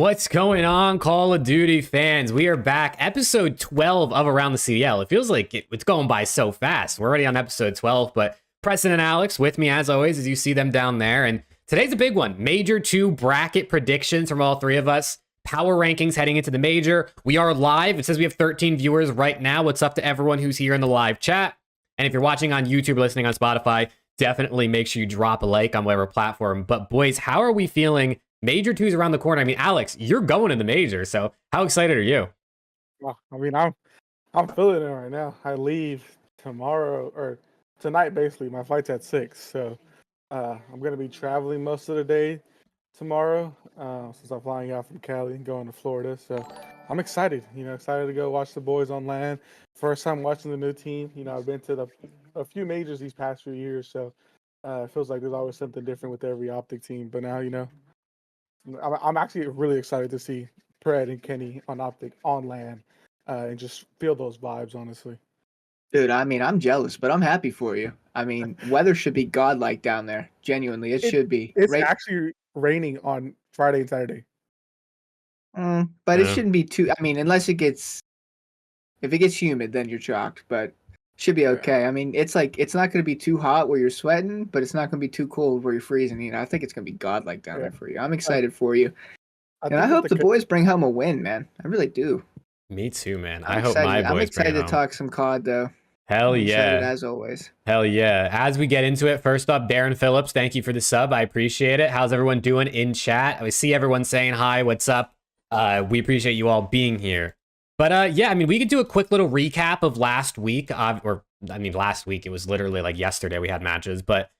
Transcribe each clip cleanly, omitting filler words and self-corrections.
What's going on, Call of Duty fans? We are back, episode 12 of Around the CDL. It feels like it's going by so fast. We're already on episode 12, but Preston and Alex with me as always, as you see them down there. And today's a big one. Major 2 bracket predictions from all three of us. Power rankings heading into the major. We are live. It says we have 13 viewers right now. What's up to everyone who's here in the live chat? And if you're watching on YouTube or listening on Spotify, definitely make sure you drop a like on whatever platform. But boys, how are we feeling? Major 2's around the corner. I mean, Alex, you're going in the major, so how excited are you? Well, I mean, I'm feeling it right now. I leave tomorrow or tonight, basically. My flight's at 6, so I'm gonna be traveling most of the day tomorrow since I'm flying out from Cali and going to Florida. So I'm excited. Excited to go watch the boys on land. First time watching the new team. I've been to a few majors these past few years, so it feels like there's always something different with every OpTic team. But now, I'm actually really excited to see Pred and Kenny on OpTic on land and just feel those vibes, honestly. Dude, I mean, I'm jealous, but I'm happy for you. I mean, weather should be godlike down there. Genuinely, it should be. It's actually raining on Friday and Saturday. But it shouldn't be too. I mean, unless if it gets humid, then you're chalked. But should be okay. Yeah. I mean, it's not going to be too hot where you're sweating, but it's not going to be too cold where you're freezing. I think it's going to be godlike down there for you. I'm excited for you, and I hope the boys bring home a win, man. I really do. Me too, man. I'm hope my boys. I'm excited to talk some COD though. Hell yeah, as always. Hell yeah. As we get into it, first up, Darren Phillips, thank you for the sub. I appreciate it. How's everyone doing in chat? I see everyone saying hi. What's up? We appreciate you all being here. But yeah, I mean, we could do a quick little recap of last week, last week, it was literally like yesterday we had matches, but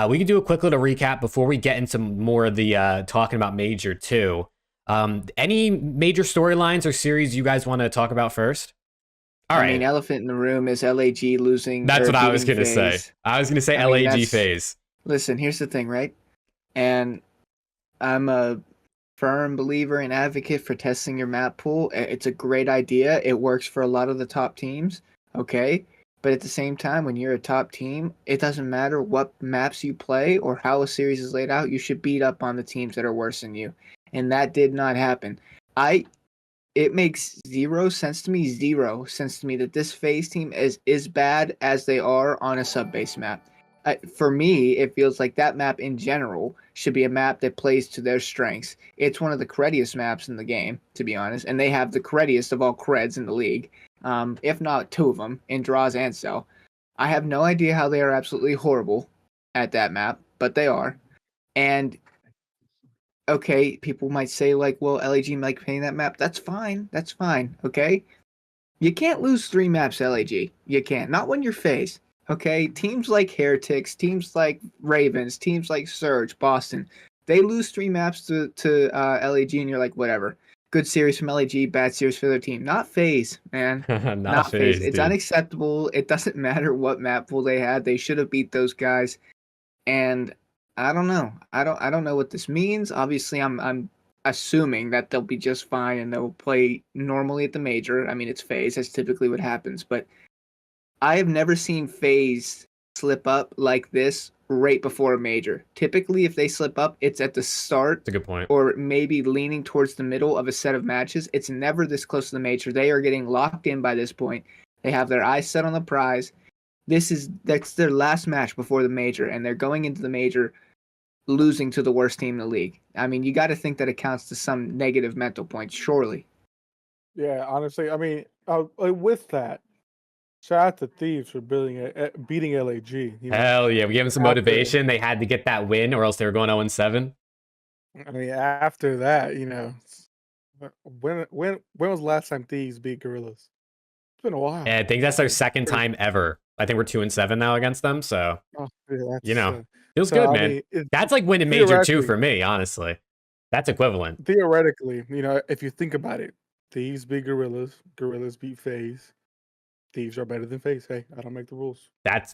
we could do a quick little recap before we get into more of the talking about Major 2. Any major storylines or series you guys want to talk about first? All right. I mean, elephant in the room is LAG losing. That's what I was going to say. I was going to say LAG FaZe. Listen, here's the thing, right? And I'm a firm believer and advocate for testing your map pool. It's a great idea. It works for a lot of the top teams, okay? But at the same time, when you're a top team, it doesn't matter what maps you play or how a series is laid out. You should beat up on the teams that are worse than you. And that did not happen. It makes zero sense to me that this FaZe team is as bad as they are on a sub-base map. For me, it feels like that map in general should be a map that plays to their strengths. It's one of the crediest maps in the game, to be honest, and they have the crediest of all creds in the league, if not 2 of them, in draws and cell. I have no idea how they are absolutely horrible at that map, but they are. And okay, people might say, like, well, LAG might playing that map. That's fine, okay? You can't lose 3 maps, LAG. You can't. Not when you're FaZe. Okay, teams like Heretics, teams like Ravens, teams like Surge, Boston, they lose 3 maps to LAG, and you're like, whatever. Good series from LAG, bad series for their team. Not FaZe, man. Not FaZe. It's unacceptable. It doesn't matter what map pool they had. They should have beat those guys. And I don't know. I don't know what this means. Obviously, I'm assuming that they'll be just fine and they'll play normally at the major. I mean, it's FaZe. That's typically what happens, but I have never seen FaZe slip up like this right before a major. Typically, if they slip up, it's at the start. That's a good point. Or maybe leaning towards the middle of a set of matches. It's never this close to the major. They are getting locked in by this point. They have their eyes set on the prize. That's their last match before the major, and they're going into the major losing to the worst team in the league. I mean, you got to think that it counts to some negative mental points, surely. Yeah, honestly, I mean, with that, shout out to Thieves for beating LAG. Hell yeah, we gave them some motivation. They had to get that win, or else they were going 0-7. I mean, after that, when was the last time Thieves beat Gorillas? It's been a while. Yeah, I think that's their second time ever. I think we're 2-7 now against them. So, feels good, man. That's like winning Major 2 for me, honestly. That's equivalent. Theoretically, if you think about it, Thieves beat Gorillas. Gorillas beat FaZe. Thieves are better than FaZe. Hey, I don't make the rules.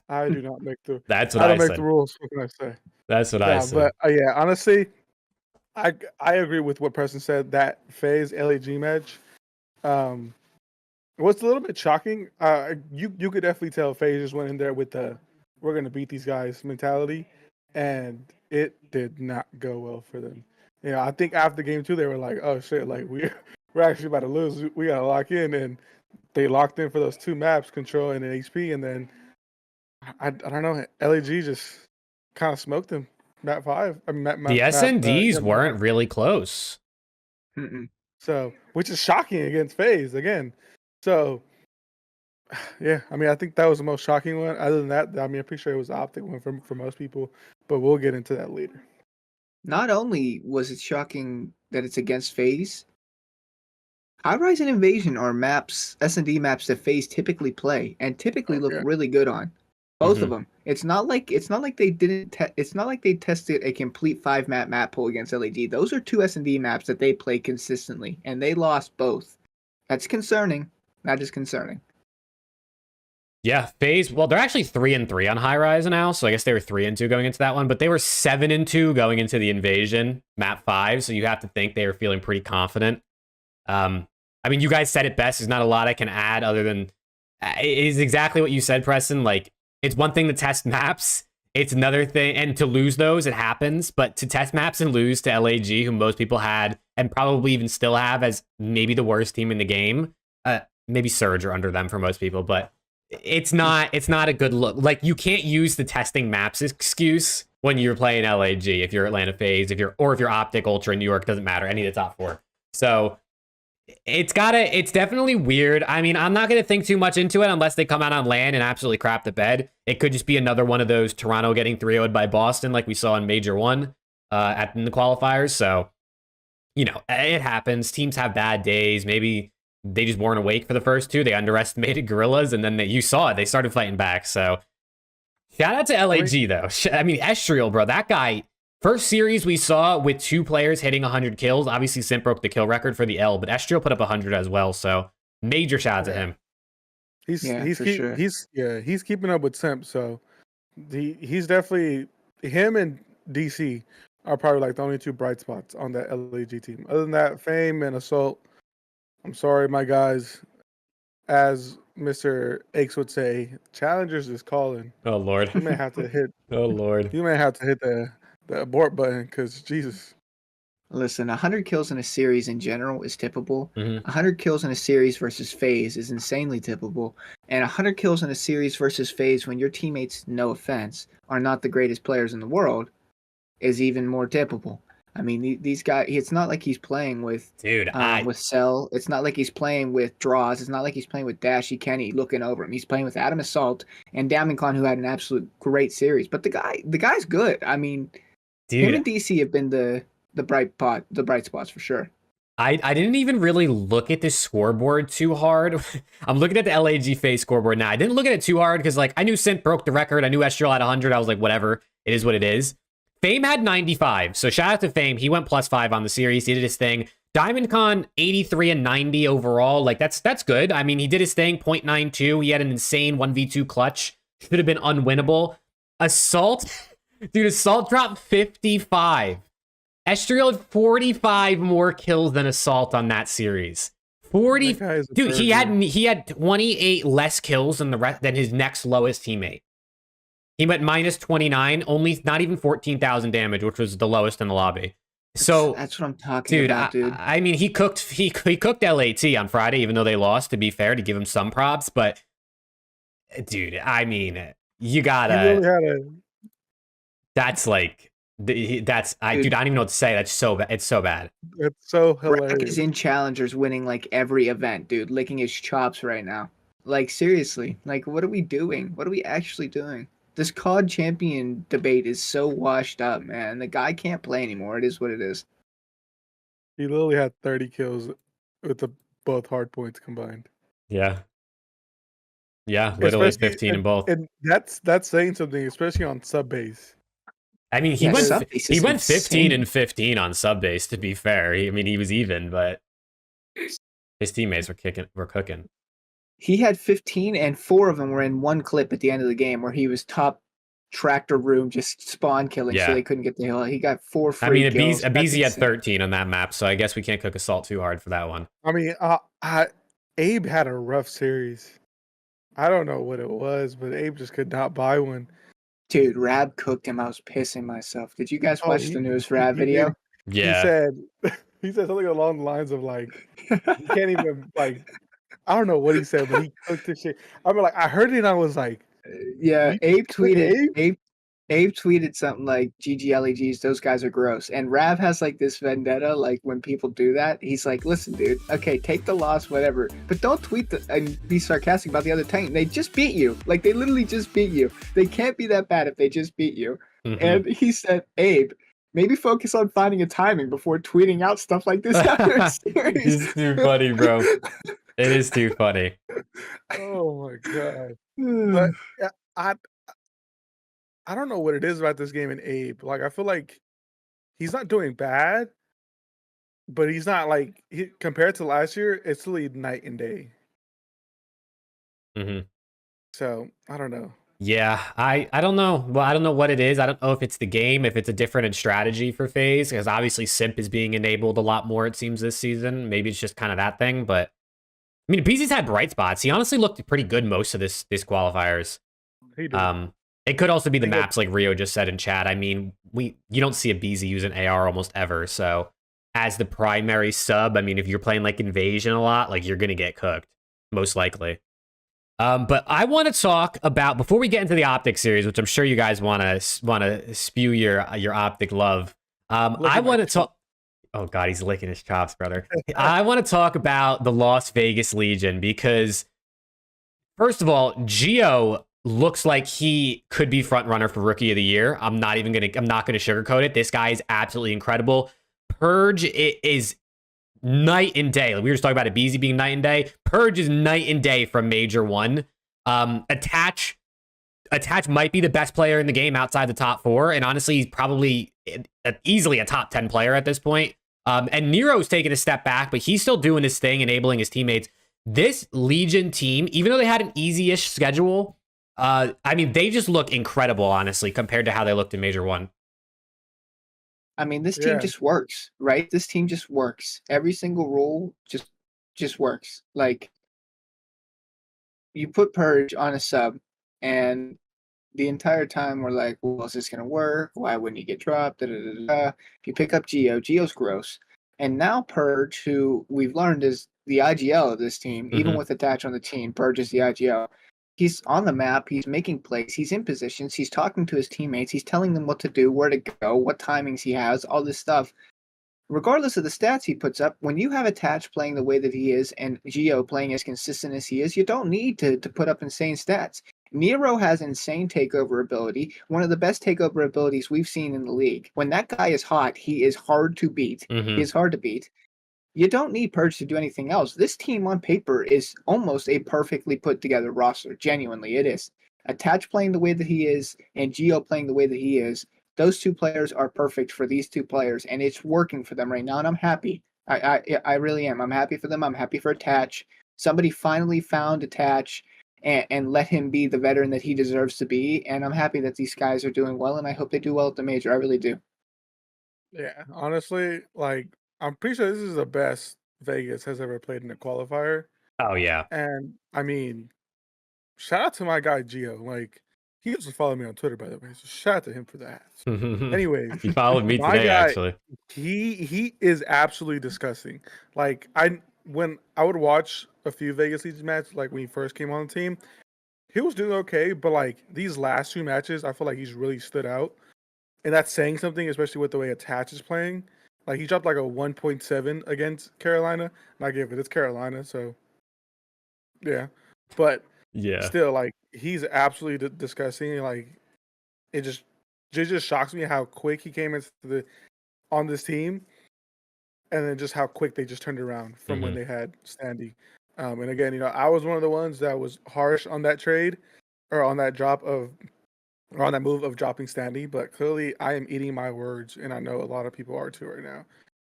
I do not make the. That's what I don't make the rules. What can I say? That's what I said. But yeah, honestly, I agree with what Preston said. That FaZe LAG match, what's a little bit shocking. You could definitely tell FaZe just went in there with the "we're gonna beat these guys" mentality, and it did not go well for them. Yeah, I think after game 2 they were like, "Oh shit, like we're actually about to lose. We gotta lock in," and they locked in for those 2 maps, Control and HP, and then I don't know, LAG just kind of smoked them. Map 5, I mean The yeah, SNDs map 5. weren't really close. Mm-mm. So, which is shocking against FaZe again. So, yeah, I mean, I think that was the most shocking one. Other than that, I mean, I'm pretty sure it was the OpTic one for most people, but we'll get into that later. Not only was it shocking that it's against FaZe, High Rise and Invasion are maps, S&D maps that FaZe typically play and typically Oh, look yeah. really good on. Both of Mhm. them. It's not like they didn't. It's not like they tested a complete 5 map pool against LAG. Those are 2 S&D maps that they play consistently, and they lost both. That's concerning. That is concerning. Yeah, FaZe. Well, they're actually 3-3 on High Rise now, so I guess they were 3-2 going into that one. But they were 7-2 going into the Invasion map 5. So you have to think they were feeling pretty confident. I mean, you guys said it best. There's not a lot I can add other than it is exactly what you said, Preston. Like, it's one thing to test maps. It's another thing, and to lose those, it happens. But to test maps and lose to LAG, who most people had and probably even still have as maybe the worst team in the game, maybe Surge are under them for most people, but it's not a good look. Like, you can't use the testing maps excuse when you're playing LAG if you're Atlanta FaZe, if you're OpTic, Ultra, New York, doesn't matter, any of the top 4. So it's definitely weird. I mean, I'm not going to think too much into it unless they come out on LAN and absolutely crap the bed. It could just be another one of those Toronto getting 3-0'd by Boston like we saw in Major 1 in the qualifiers. So, you know, it happens. Teams have bad days. Maybe they just weren't awake for the first 2. They underestimated Gorillas, and then you saw it. They started fighting back. So shout out to LAG, though. I mean, Estriel, bro, that guy... First series we saw with 2 players hitting 100 kills. Obviously, Simp broke the kill record for the L, but Estriel put up 100 as well. So major shout out to him. He's keeping up with Simp. So he's definitely, him and DC are probably like the only 2 bright spots on that LAG team. Other than that, Fame and Assault, I'm sorry, my guys. As Mr. Aches would say, challengers is calling. Oh Lord. You may have to hit. Oh Lord. You may have to hit the abort button because Jesus. Listen, 100 kills in a series in general is tippable. Mhm. 100 kills in a series versus FaZe is insanely tippable. And 100 kills in a series versus FaZe when your teammates, no offense, are not the greatest players in the world is even more tippable. I mean, these guys, it's not like he's playing with with Cell. It's not like he's playing with Draws. It's not like he's playing with Dashy Kenny looking over him. He's playing with Adam Assault and Damiencon, who had an absolute great series. But the guy's good. I mean, him and DC have been the bright spots for sure. I didn't even really look at this scoreboard too hard. I'm looking at the LAG FaZe scoreboard now. I didn't look at it too hard because, like, I knew Synth broke the record. I knew Estriel had 100. I was like, whatever. It is what it is. Fame had 95. So shout out to Fame. He went +5 on the series. He did his thing. DiamondCon 83 and 90 overall. Like, that's good. I mean, he did his thing. 0.92. He had an insane 1v2 clutch. Should have been unwinnable. Assault. Dude, Assault dropped 55. Estriel had 45 more kills than Assault on that series. 40. Dude, he had 28 less kills than than his next lowest teammate. He went -29, only not even 14,000 damage, which was the lowest in the lobby. So that's what I'm talking about, dude. I mean, he cooked LAT on Friday, even though they lost, to be fair, to give him some props. But dude, I mean, you gotta. That's like, dude, I don't even know what to say. That's so bad. It's so bad. It's so hilarious. Brack is in challengers winning like every event, dude, licking his chops right now. Like, seriously, like, what are we doing? What are we actually doing? This COD champion debate is so washed up, man. The guy can't play anymore. It is what it is. He literally had 30 kills with both hard points combined. Yeah. Yeah, literally 15 in both. And that's saying something, especially on sub base. I mean, he went 15 and 15 on sub base, to be fair. I mean, he was even, but his teammates were cooking. He had 15 and 4 of them were in one clip at the end of the game where he was top tractor room just spawn killing, so they couldn't get the hill. He got 4 free kills. Abizi had 13 on that map, so I guess we can't cook Assault too hard for that one. I mean, Abe had a rough series. I don't know what it was, but Abe just could not buy one. Dude, Rab cooked him. I was pissing myself. Did you guys watch the newest Rab video? he Yeah. said he said something along the lines of like he can't even like I don't know what he said, but he cooked this shit. I mean, like I heard it and I was like, Yeah, "You Abe cook tweeted. Abe?" Abe tweeted something like "GGLEGs, those guys are gross." And Rav has like this vendetta, like when people do that, he's like, "Listen, dude, okay, take the loss, whatever, but don't tweet and be sarcastic about the other team. They just beat you. Like they literally just beat you. They can't be that bad if they just beat you." And he said, "Abe, maybe focus on finding a timing before tweeting out stuff like this after a series." It's too funny, bro. It is too funny. Oh my god! But yeah, I don't know what it is about this game and Abe. Like I feel like he's not doing bad, but he's not like compared to last year. It's really night and day. hmm So I don't know. Yeah, I don't know. Well, I don't know what it is. I don't know if it's the game, if it's a different strategy for FaZe, because obviously Simp is being enabled a lot more, it seems, this season. Maybe it's just kind of that thing, but I mean, BZ's had bright spots. He honestly looked pretty good most of this qualifiers. He did. It could also be the They maps, like Rio just said in chat. I mean, you don't see a BZ use an AR almost ever, so as the primary sub, I mean, if you're playing like Invasion a lot, like you're gonna get cooked, most likely. But I want to talk about, before we get into the OpTic series, which I'm sure you guys want to spew your OpTic love. I want to talk. Oh God, he's licking his chops, brother. I want to talk about the Las Vegas Legion because, first of all, Gio looks like he could be front runner for Rookie of the Year. I'm not gonna sugarcoat it. This guy is absolutely incredible. Purge is night and day. Like we were just talking about it, BZ being night and day. Purge is night and day from Major 1. Attach might be the best player in the game outside the top 4, and honestly, he's probably easily a top 10 player at this point. And Nero's taking a step back, but he's still doing his thing, enabling his teammates. This Legion team, even though they had an easy-ish schedule, I mean, they just look incredible, honestly, compared to how they looked in Major 1. I mean, this team just works, right? This team just works. Every single rule just works. Like, you put Purge on a sub, and the entire time we're like, well, is this going to work? Why wouldn't he get dropped? Da, da, da, da. If you pick up Geo's gross. And now Purge, who we've learned is the IGL of this team, even with Attach on the team, Purge is the IGL. He's on the map. He's making plays. He's in positions. He's talking to his teammates. He's telling them what to do, where to go, what timings he has, all this stuff. Regardless of the stats he puts up, when you have Attach playing the way that he is and Geo playing as consistent as he is, you don't need to put up insane stats. Nero has insane takeover ability, one of the best takeover abilities we've seen in the league. When that guy is hot, he is hard to beat. He is hard to beat. You don't need Purge to do anything else. This team on paper is almost a perfectly put together roster. Genuinely, it is. Attach playing the way that he is and Geo playing the way that he is. Those two players are perfect for these two players, and it's working for them right now, and I'm happy. I really am. I'm happy for them. I'm happy for Attach. Somebody finally found Attach and let him be the veteran that he deserves to be, and I'm happy that these guys are doing well, and I hope they do well at the major. I really do. Yeah, honestly, like I'm pretty sure this is the best Vegas has ever played in a qualifier. Oh yeah, and I mean, shout out to my guy Gio. Like he used to follow me on Twitter, by the way. So shout out to him for that. Anyways, he followed me today. guy, Actually, he is absolutely disgusting. Like when I would watch a few Vegas Legion matches, like when he first came on the team, he was doing okay. But like these last 2 matches, I feel like he's really stood out. And that's saying something, especially with the way Attach is playing. Like, he dropped like a 1.7 against Carolina. And I give it, it's Carolina, so yeah. But still, like, he's absolutely disgusting. Like, it just shocks me how quick he came on this team. And then just how quick they just turned around from when they had Standy. And again, I was one of the ones that was harsh on that trade or on that on that move of dropping Standy, but clearly I am eating my words, and I know a lot of people are too right now.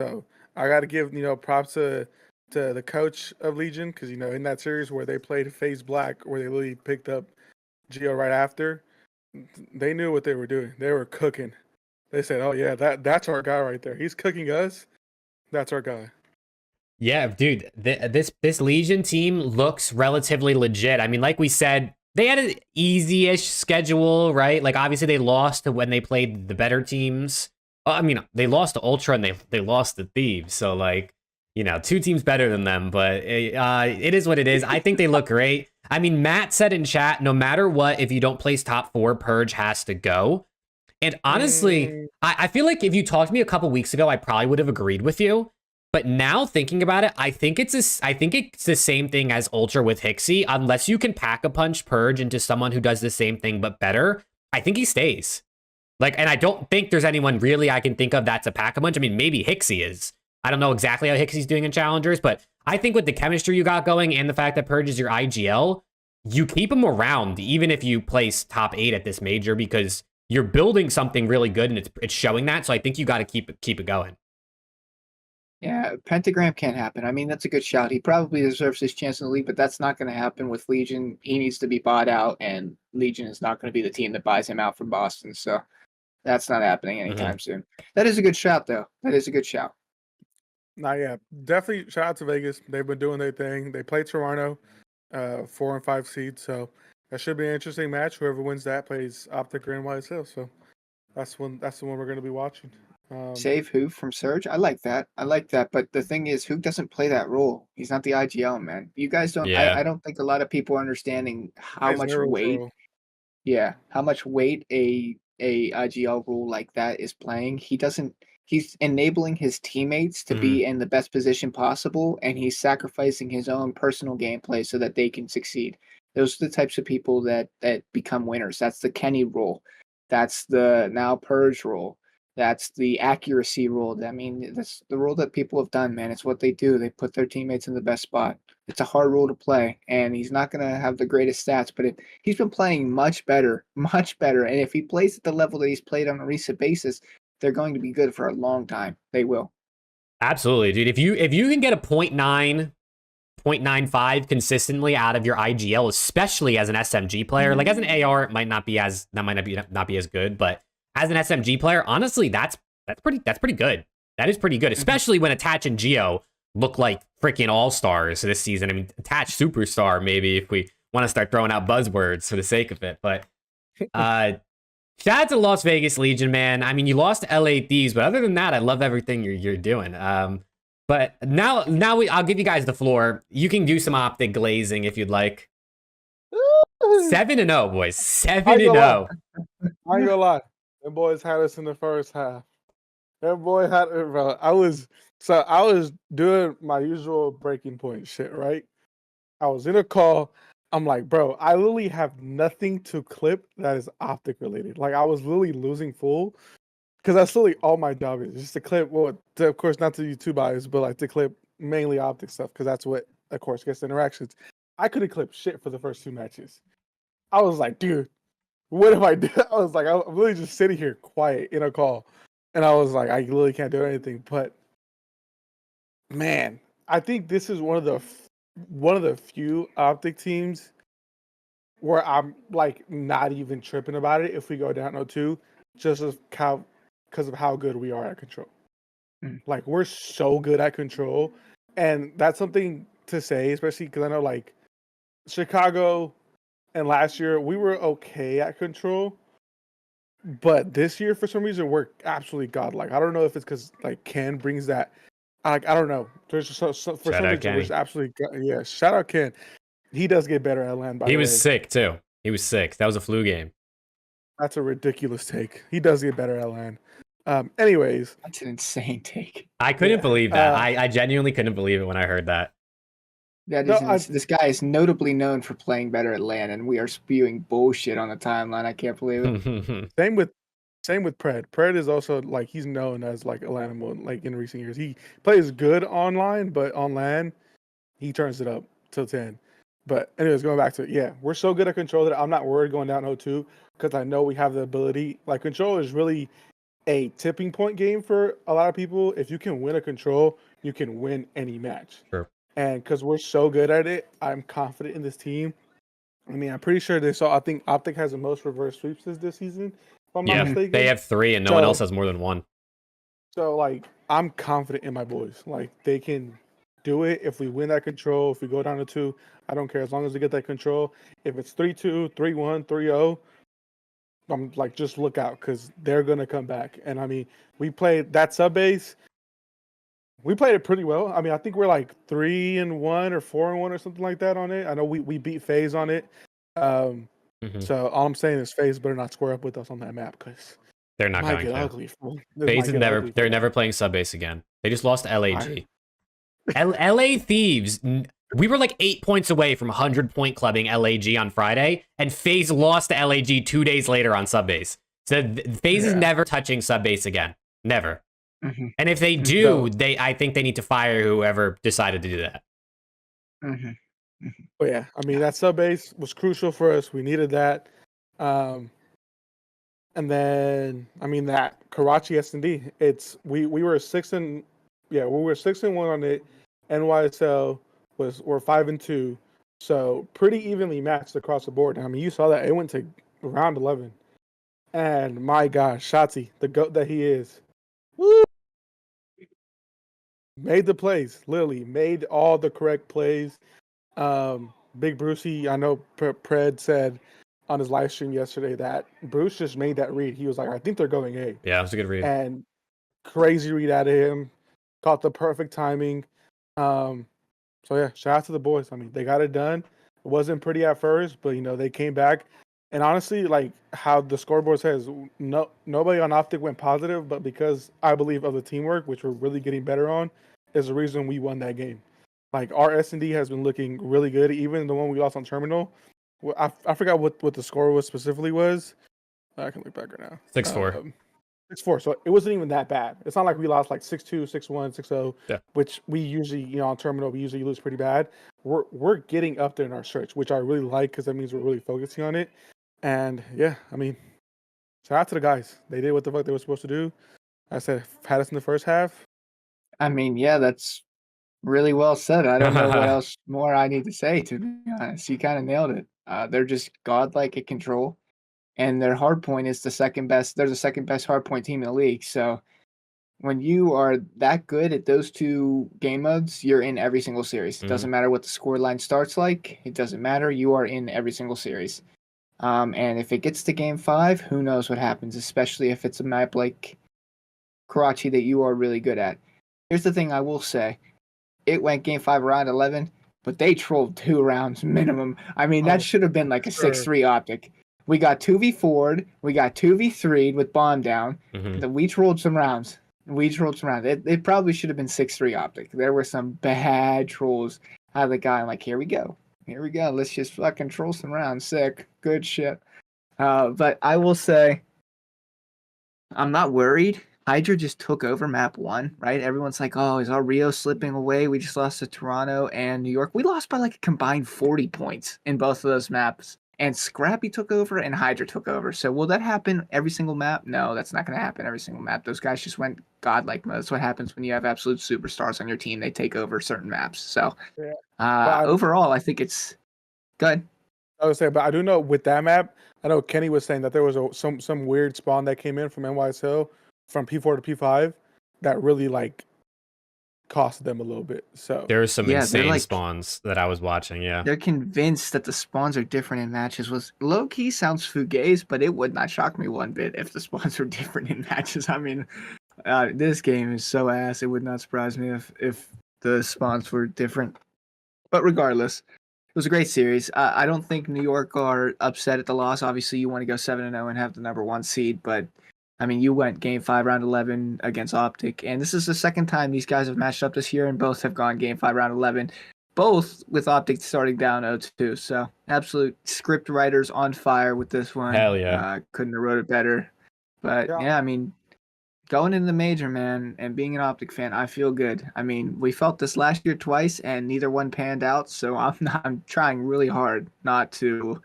So I got to give props to the coach of Legion because in that series where they played FaZe Black, where they literally picked up Geo right after, they knew what they were doing. They were cooking. They said, "Oh yeah, that's our guy right there. He's cooking us. That's our guy." Yeah, dude, this Legion team looks relatively legit. I mean, like we said, they had an easy-ish schedule, right? Like, obviously, they lost to when they played the better teams. I mean, they lost to Ultra and they lost to Thieves, so like, two teams better than them, but it is what it is. I think they look great. I mean, Matt said in chat, no matter what, if you don't place top 4, Purge has to go. And honestly, I feel like if you talked to me a couple weeks ago, I probably would have agreed with you. But now thinking about it, I think it's the same thing as Ultra with Hixie. Unless you can pack a punch Purge into someone who does the same thing but better, I think he stays. Like, and I don't think there's anyone really I can think of that's a pack a punch. I mean, maybe Hixie is. I don't know exactly how Hixie's doing in challengers, but I think with the chemistry you got going and the fact that Purge is your IGL, you keep him around even if you place top 8 at this major because you're building something really good and it's showing that. So I think you got to keep it going. Yeah, Pentagram can't happen. I mean, that's a good shout. He probably deserves his chance in the league, but that's not going to happen with Legion. He needs to be bought out, and Legion is not going to be the team that buys him out from Boston. So that's not happening anytime soon. That is a good shout, though. That is a good shout. Yeah, definitely shout out to Vegas. They've been doing their thing. They played Toronto, 4 and 5 seeds, so that should be an interesting match. Whoever wins that plays OpTic or NYSL. So that's the one we're going to be watching. Save who from Surge? I like that. But the thing is, who doesn't play that role? He's not the IGL, man. You guys don't. Yeah. I don't think a lot of people are understanding how much weight. Role. Yeah, how much weight a IGL role like that is playing. He's enabling his teammates to be in the best position possible, and he's sacrificing his own personal gameplay so that they can succeed. Those are the types of people that become winners. That's the Kenny role. That's the now Purge role. That's the accuracy role. I mean, that's the role that people have done, man. It's what they do. They put their teammates in the best spot. It's a hard role to play, and he's not going to have the greatest stats, but he's been playing much better. And if he plays at the level that he's played on a recent basis, they're going to be good for a long time. They will. Absolutely, dude. If you can get a 0.9, 0.95 consistently out of your IGL, especially as an SMG player, like as an AR, it might not be as good, but as an SMG player, honestly, that's pretty good. That is pretty good, especially when Attach and Geo look like freaking all-stars this season. I mean, Attach superstar, maybe, if we want to start throwing out buzzwords for the sake of it. But shout out to Las Vegas Legion, man. I mean, you lost to LA Thieves, but other than that, I love everything you're doing. But now I'll give you guys the floor. You can do some OpTic glazing if you'd like. 7-0, boys. 7-0. I ain't gonna lie. Them boys had us in the first half. That boy had it, bro. I was doing my usual breaking point shit, right? I was in a call. I'm like, bro, I literally have nothing to clip that is OpTic related. Like, I was literally losing full because that's literally all my job is, just to clip. Well, of course, not to YouTube eyes, but like to clip mainly OpTic stuff because that's what, of course, gets interactions. I couldn't clip shit for the first 2 matches. I was like, dude, what if I did? I was like, I'm really just sitting here quiet in a call. And I was like, I literally can't do anything. But man, I think this is one of the few OpTic teams where I'm like not even tripping about it if we go down 0-2, just because of how good we are at control. Like, we're so good at control, and that's something to say, especially because I know like Chicago and last year we were okay at control. But this year, for some reason, we're absolutely godlike. I don't know if it's because like Ken brings that. Like, I don't know. There's just for some reason, we're absolutely Shout out Ken. He does get better at land. He was sick too. He was sick. That was a flu game. That's a ridiculous take. He does get better at land. Anyways, that's an insane take. I couldn't believe that. I genuinely couldn't believe it when I heard that. This guy is notably known for playing better at LAN, and we are spewing bullshit on the timeline. I can't believe it. Same with Pred. Pred is also like, he's known as like a LAN animal. Like in recent years, he plays good online, but on LAN, he turns it up till 10. But anyways, going back to it, yeah, we're so good at control that I'm not worried going down 0-2 because I know we have the ability. Like, control is really a tipping point game for a lot of people. If you can win a control, you can win any match. Sure. And because we're so good at it, I'm confident in this team. I mean, I'm pretty sure I think OpTic has the most reverse sweeps this season, if I'm not mistaken. They have 3 and no one else has more than 1. So, like, I'm confident in my boys. Like, they can do it if we win that control. If we go down to 2, I don't care. As long as we get that control. If it's 3-2, 3-1, 3-0, I'm like, just look out because they're gonna come back. And I mean, we played that sub base. We played it pretty well. I mean, I think we're like 3-1 or 4-1 or something like that on it. I know we beat FaZe on it. Um, Mhm. so all I'm saying is FaZe better not square up with us on that map because They're it not might going get to. ugly. This FaZe might is get never. ugly for They're them. never playing subbase again. They just lost to LAG. LA Thieves. We were like 8 points away from 100-point clubbing LAG on Friday, and FaZe lost to LAG 2 days later on subbase. So FaZe is never touching subbase again. Never. Mm-hmm. And if they do, I think they need to fire whoever decided to do that. Mm-hmm. But yeah, I mean that sub base was crucial for us. We needed that. And then I mean that Karachi S&D. We were 6-1 on it. NYSL were 5-2. So pretty evenly matched across the board. I mean, you saw that it went to round 11. And my gosh, Shotzi, the goat that he is, woo, made the plays. Literally made all the correct plays. Big Brucey, I know Pred said on his live stream yesterday that Bruce just made that read. He was like, I think they're going A. Yeah, it was a good read. And crazy read out of him. Caught the perfect timing. So yeah, shout out to the boys. I mean, they got it done. It wasn't pretty at first, but they came back. And honestly, like how the scoreboard says, nobody on OpTic went positive, but because I believe of the teamwork, which we're really getting better on, is the reason we won that game. Like our S&D has been looking really good. Even the one we lost on Terminal, I forgot what the score was specifically was. I can look back right now. 6-4. 6-4. So it wasn't even that bad. It's not like we lost like 6-2, 6-1, 6-0, Yeah. which we usually, on Terminal, we usually lose pretty bad. We're getting up there in our search, which I really like because that means we're really focusing on it. And yeah, I mean, shout out to the guys. They did what the fuck they were supposed to do. I said, had us in the first half. I mean, yeah, that's really well said. I don't know what else more I need to say, to be honest. You kind of nailed it. They're just godlike at control, and their hard point is the second best. They're the second best hard point team in the league. So when you are that good at those two game modes, you're in every single series. It doesn't matter what the score line starts like. It doesn't matter. You are in every single series. And if it gets to game 5, who knows what happens, especially if it's a map like Karachi that you are really good at. Here's the thing I will say. It went game 5 round 11, but they trolled 2 rounds minimum. I mean, that should have been like a 6-3 OpTic. We got 2v4'd, we got 2v3'd with bomb down. We trolled some rounds. It probably should have been 6-3 OpTic. There were some bad trolls out of the guy. I'm like, here we go. Let's just fucking troll some rounds. Sick. Good shit. But I will say, I'm not worried. Hydra just took over map 1, right? Everyone's like, oh, is our Rio slipping away? We just lost to Toronto and New York. We lost by like a combined 40 points in both of those maps. And Scrappy took over and Hydra took over. So will that happen every single map? No, that's not going to happen every single map. Those guys just went godlike mode. That's what happens when you have absolute superstars on your team. They take over certain maps. So overall, I think it's good. I would say, but I do know with that map, I know Kenny was saying that there was some weird spawn that came in from NYSL from P4 to P5 that really like costed them a little bit. So there are some insane spawns that I was watching. Yeah, they're convinced that the spawns are different in matches. Was low key sounds fugazi, but it would not shock me one bit if the spawns were different in matches. I mean, this game is so ass. It would not surprise me if the spawns were different. But regardless, it was a great series. I don't think New York are upset at the loss. Obviously, you want to go 7-0 and have the number 1 seed, but I mean, you went game 5, round 11 against OpTic, and this is the second time these guys have matched up this year, and both have gone game 5, round 11, both with OpTic starting down 0-2. So, absolute script writers on fire with this one. Hell yeah. Couldn't have wrote it better. But yeah, I mean, going into the major, man, and being an OpTic fan, I feel good. I mean, we felt this last year twice, and neither one panned out, so I'm trying really hard not to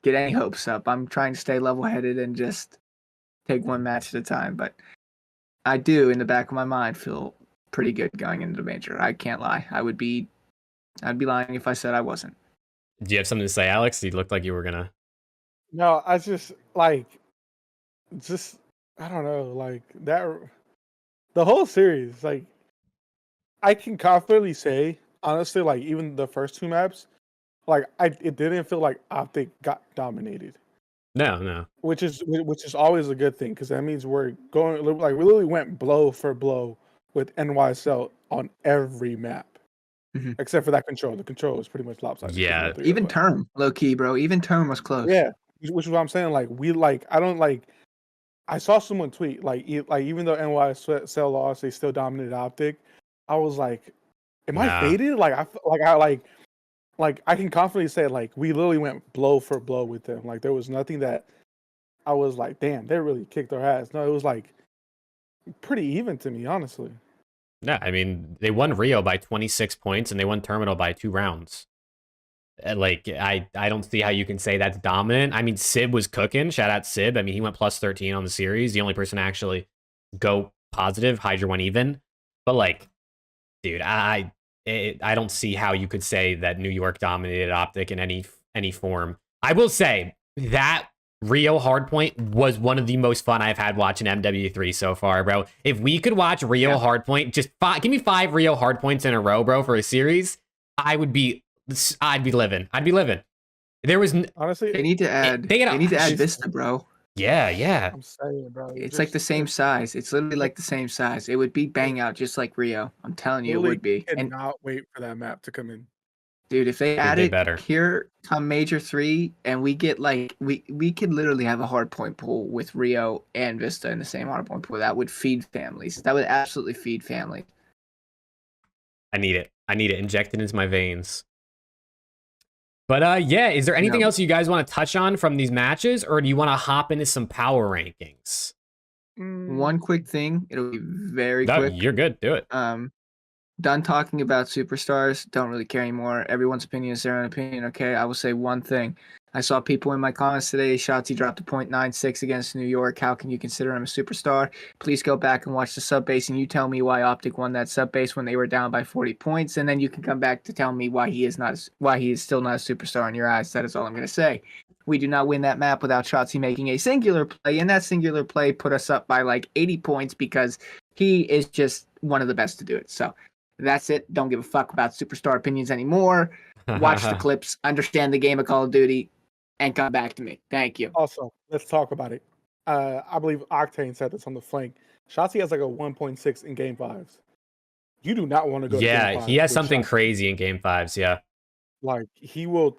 get any hopes up. I'm trying to stay level-headed and just take one match at a time, but I do, in the back of my mind, feel pretty good going into the major. I can't lie. I'd be lying if I said I wasn't. Do you have something to say, Alex? You looked like you were gonna. No, I just I don't know, like that. The whole series, like, I can confidently say, honestly, like even the first 2 maps, like it didn't feel like OpTic got dominated. No. which is always a good thing because that means we're going like we literally went blow for blow with NYSL on every map Mhm. except for that control. The control was pretty much lopsided. Yeah. Even term, low key, bro. Even term was close. Yeah, which is what I'm saying. Like I don't like. I saw someone tweet like even though NYSL lost, they still dominated OpTic. I was like, am I Nah. faded? Like I can confidently say like we literally went blow for blow with them. Like there was nothing that I was like, damn, they really kicked our ass. No, it was like pretty even to me, honestly. Yeah, I mean, they won Rio by 26 points and they won Terminal by 2 rounds. Like, I don't see how you can say that's dominant. I mean, Sib was cooking. Shout out Sib. I mean, he went plus 13 on the series. The only person to actually go positive. Hydra went even. But, like, dude, I don't see how you could say that New York dominated OpTic in any form. I will say that Rio Hardpoint was one of the most fun I've had watching MW3 so far, bro. If we could watch Rio Hardpoint, just give me 5 Rio Hardpoints in a row, bro, for a series, I'd be living. There was Honestly, They need to add. they need to add it's- Vista, bro. yeah. I'm saying, bro, It's like the same size. It's literally like the same size. It would be bang out just like Rio. I'm telling you, it would be. And Cannot wait for that map to come in. dude, if they Dude, add they it better. here come Major 3 and we get like we could literally have a hard point pool with Rio and Vista in the same hard point pool. That would feed families. That would absolutely feed families. I need it. Injected into my veins. But yeah, is there anything else you guys want to touch on from these matches, or do you want to hop into some power rankings? One quick thing, it'll be very No, quick. you're good. Do it. Done talking about superstars. Don't really care anymore. Everyone's opinion is their own opinion. Okay, I will say one thing. I saw people in my comments today. Shotzi dropped a .96 against New York. How can you consider him a superstar? Please go back and watch the sub base, and you tell me why OpTic won that sub base when they were down by 40 points, and then you can come back to tell me why he is still not a superstar in your eyes. That is all I'm going to say. We do not win that map without Shotzi making a singular play, and that singular play put us up by like 80 points because he is just one of the best to do it. So that's it. Don't give a fuck about superstar opinions anymore. Watch the clips, understand the game of Call of Duty, and come back to me. Thank you. Also, let's talk about it. I believe Octane said this on the flank. Shotzi has like a 1.6 in game 5s. You do not want to go to game 5. He has something crazy in game 5s, yeah. Like, he will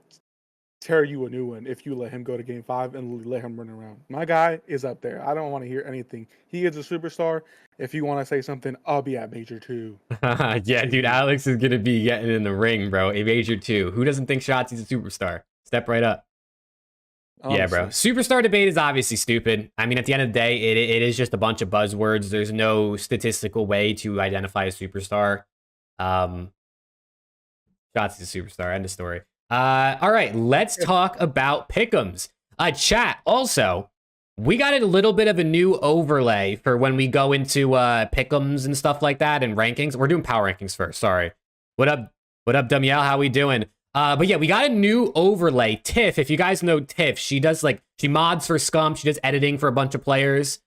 tear you a new one if you let him go to game 5 and let him run around. My guy is up there. I don't want to hear anything. He is a superstar. If you want to say something, I'll be at Major 2. Yeah, dude, Alex is going to be getting in the ring, bro. A Major 2. Who doesn't think Shotzi's a superstar? Step right up. Honestly. Yeah, bro. Superstar debate is obviously stupid. I mean, at the end of the day, it is just a bunch of buzzwords. There's no statistical way to identify a superstar. Shotzi's a superstar. End of story. All right, let's talk about pick'ems. Chat, also, we got a little bit of a new overlay for when we go into pick'ems and stuff like that and rankings. We're doing power rankings first, sorry. What up, Damielle? How we doing? But yeah, we got a new overlay. Tiff, if you guys know Tiff, she mods for Scum. She does editing for a bunch of players.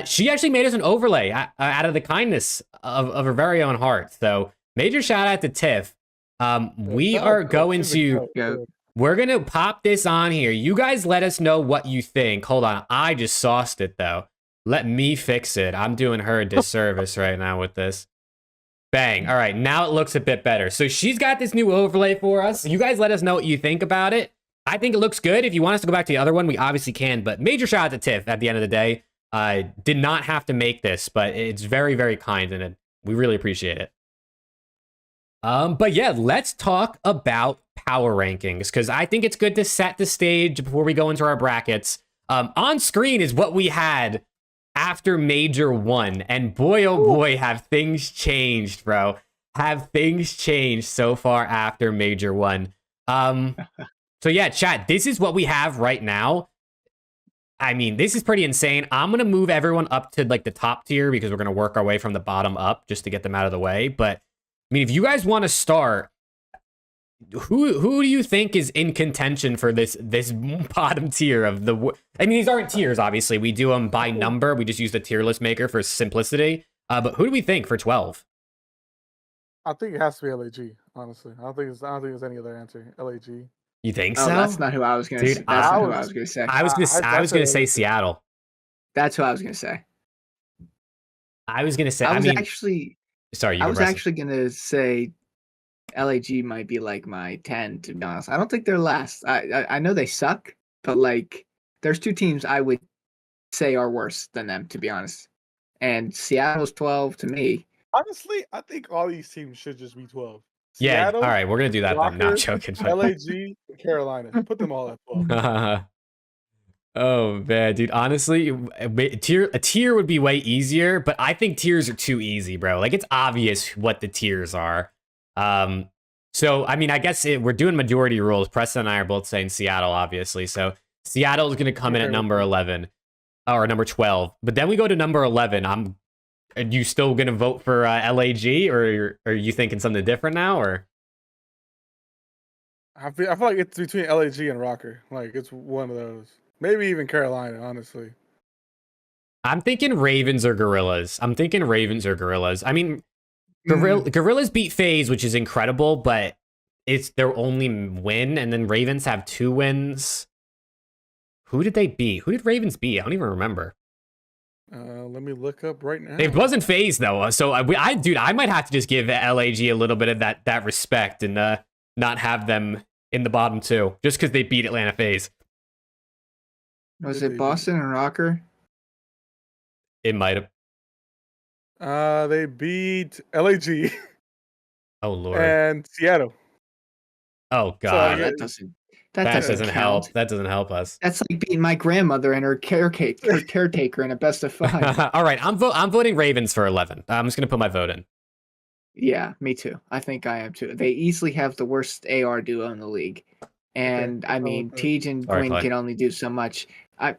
She actually made us an overlay out of the kindness of her very own heart. So major shout out to Tiff. We're going to pop this on here. You guys let us know what you think. Hold on. I just sauced it though. Let me fix it. I'm doing her a disservice right now with this. Bang. All right. Now it looks a bit better. So she's got this new overlay for us. You guys let us know what you think about it. I think it looks good. If you want us to go back to the other one, we obviously can. But major shout out to Tiff at the end of the day. Did not have to make this, but it's very, very kind and we really appreciate it. But yeah, let's talk about power rankings because I think it's good to set the stage before we go into our brackets. On screen is what we had after Major 1, and boy, oh boy, have things changed, bro. Have things changed so far after Major 1. So yeah, chat, this is what we have right now. I mean, this is pretty insane. I'm going to move everyone up to like the top tier because we're going to work our way from the bottom up just to get them out of the way. But I mean, if you guys want to start, who do you think is in contention for this bottom tier of the? I mean, these aren't tiers, obviously. We do them by number. We just use the tier list maker for simplicity. But who do we think for 12? I think it has to be LAG. Honestly, I don't think it's any other answer. LAG. You think Oh, so? that's not who I was gonna. Dude, Say. That's not who I was- was gonna say. I was gonna say LAG. Seattle. That's who I was gonna say. I was gonna say. I I was mean, actually, sorry, you I go, was Preston. actually gonna say LAG might be like my 10, to be honest. I don't think they're last. I know they suck, but like, there's two teams I would say are worse than them, to be honest. And Seattle's 12 to me. Honestly, I think all these teams should just be 12. Yeah. Seattle, All right, we're gonna do that then. Not ROKKR, joking. But... LAG, and Carolina. Put them all at 12. Oh man, dude. Honestly, a tier would be way easier, but I think tiers are too easy, bro. Like it's obvious what the tiers are. So I mean, I guess we're doing majority rules. Preston and I are both saying Seattle, obviously. So Seattle is going to come in at number 11 or number 12. But then we go to number 11. Are you still going to vote for LAG, or are you thinking something different now? Or I feel like it's between LAG and ROKKR. Like it's one of those. Maybe even Carolina, honestly. I'm thinking Ravens or Gorillas. I mean, Gorillas beat FaZe, which is incredible, but it's their only win, and then Ravens have 2 wins. Who did they beat? Who did Ravens beat? I don't even remember. Let me look up right now. It wasn't FaZe though, so I might have to just give LAG a little bit of that respect and not have them in the bottom 2 just because they beat Atlanta FaZe. Was it Boston and ROKKR? It might have. They beat LAG Oh lord. and Seattle. Oh So, god. yeah, That That doesn't count. help. That doesn't help us. That's like beating my grandmother and her caretaker in a best of 5. All right, I'm voting Ravens for 11. I'm just gonna put my vote in. Yeah, me too. I think I am too. They easily have the worst AR duo in the league. And I mean, okay. Tej and Sorry, Gwyn Clay. can only do so much. I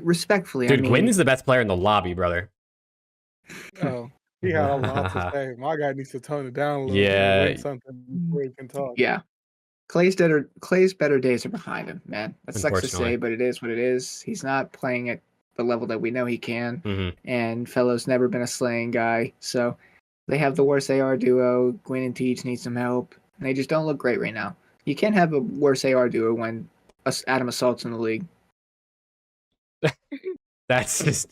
respectfully, Dude, I mean, Gwyn is the best player in the lobby, brother. Oh, he had a lot to say. My guy needs to tone it down a little Yeah. bit and win something before he can talk. yeah. Clay's better days are behind him, man. That sucks to Unfortunately. say, but it is what it is. He's not playing at the level that we know he can. Mhm. And Fellow's never been a slaying guy. So they have the worst AR duo. Gwyn and Tej need some help. And they just don't look great right now. You can't have a worse AR duo when Adam Assault's in the league. That's just,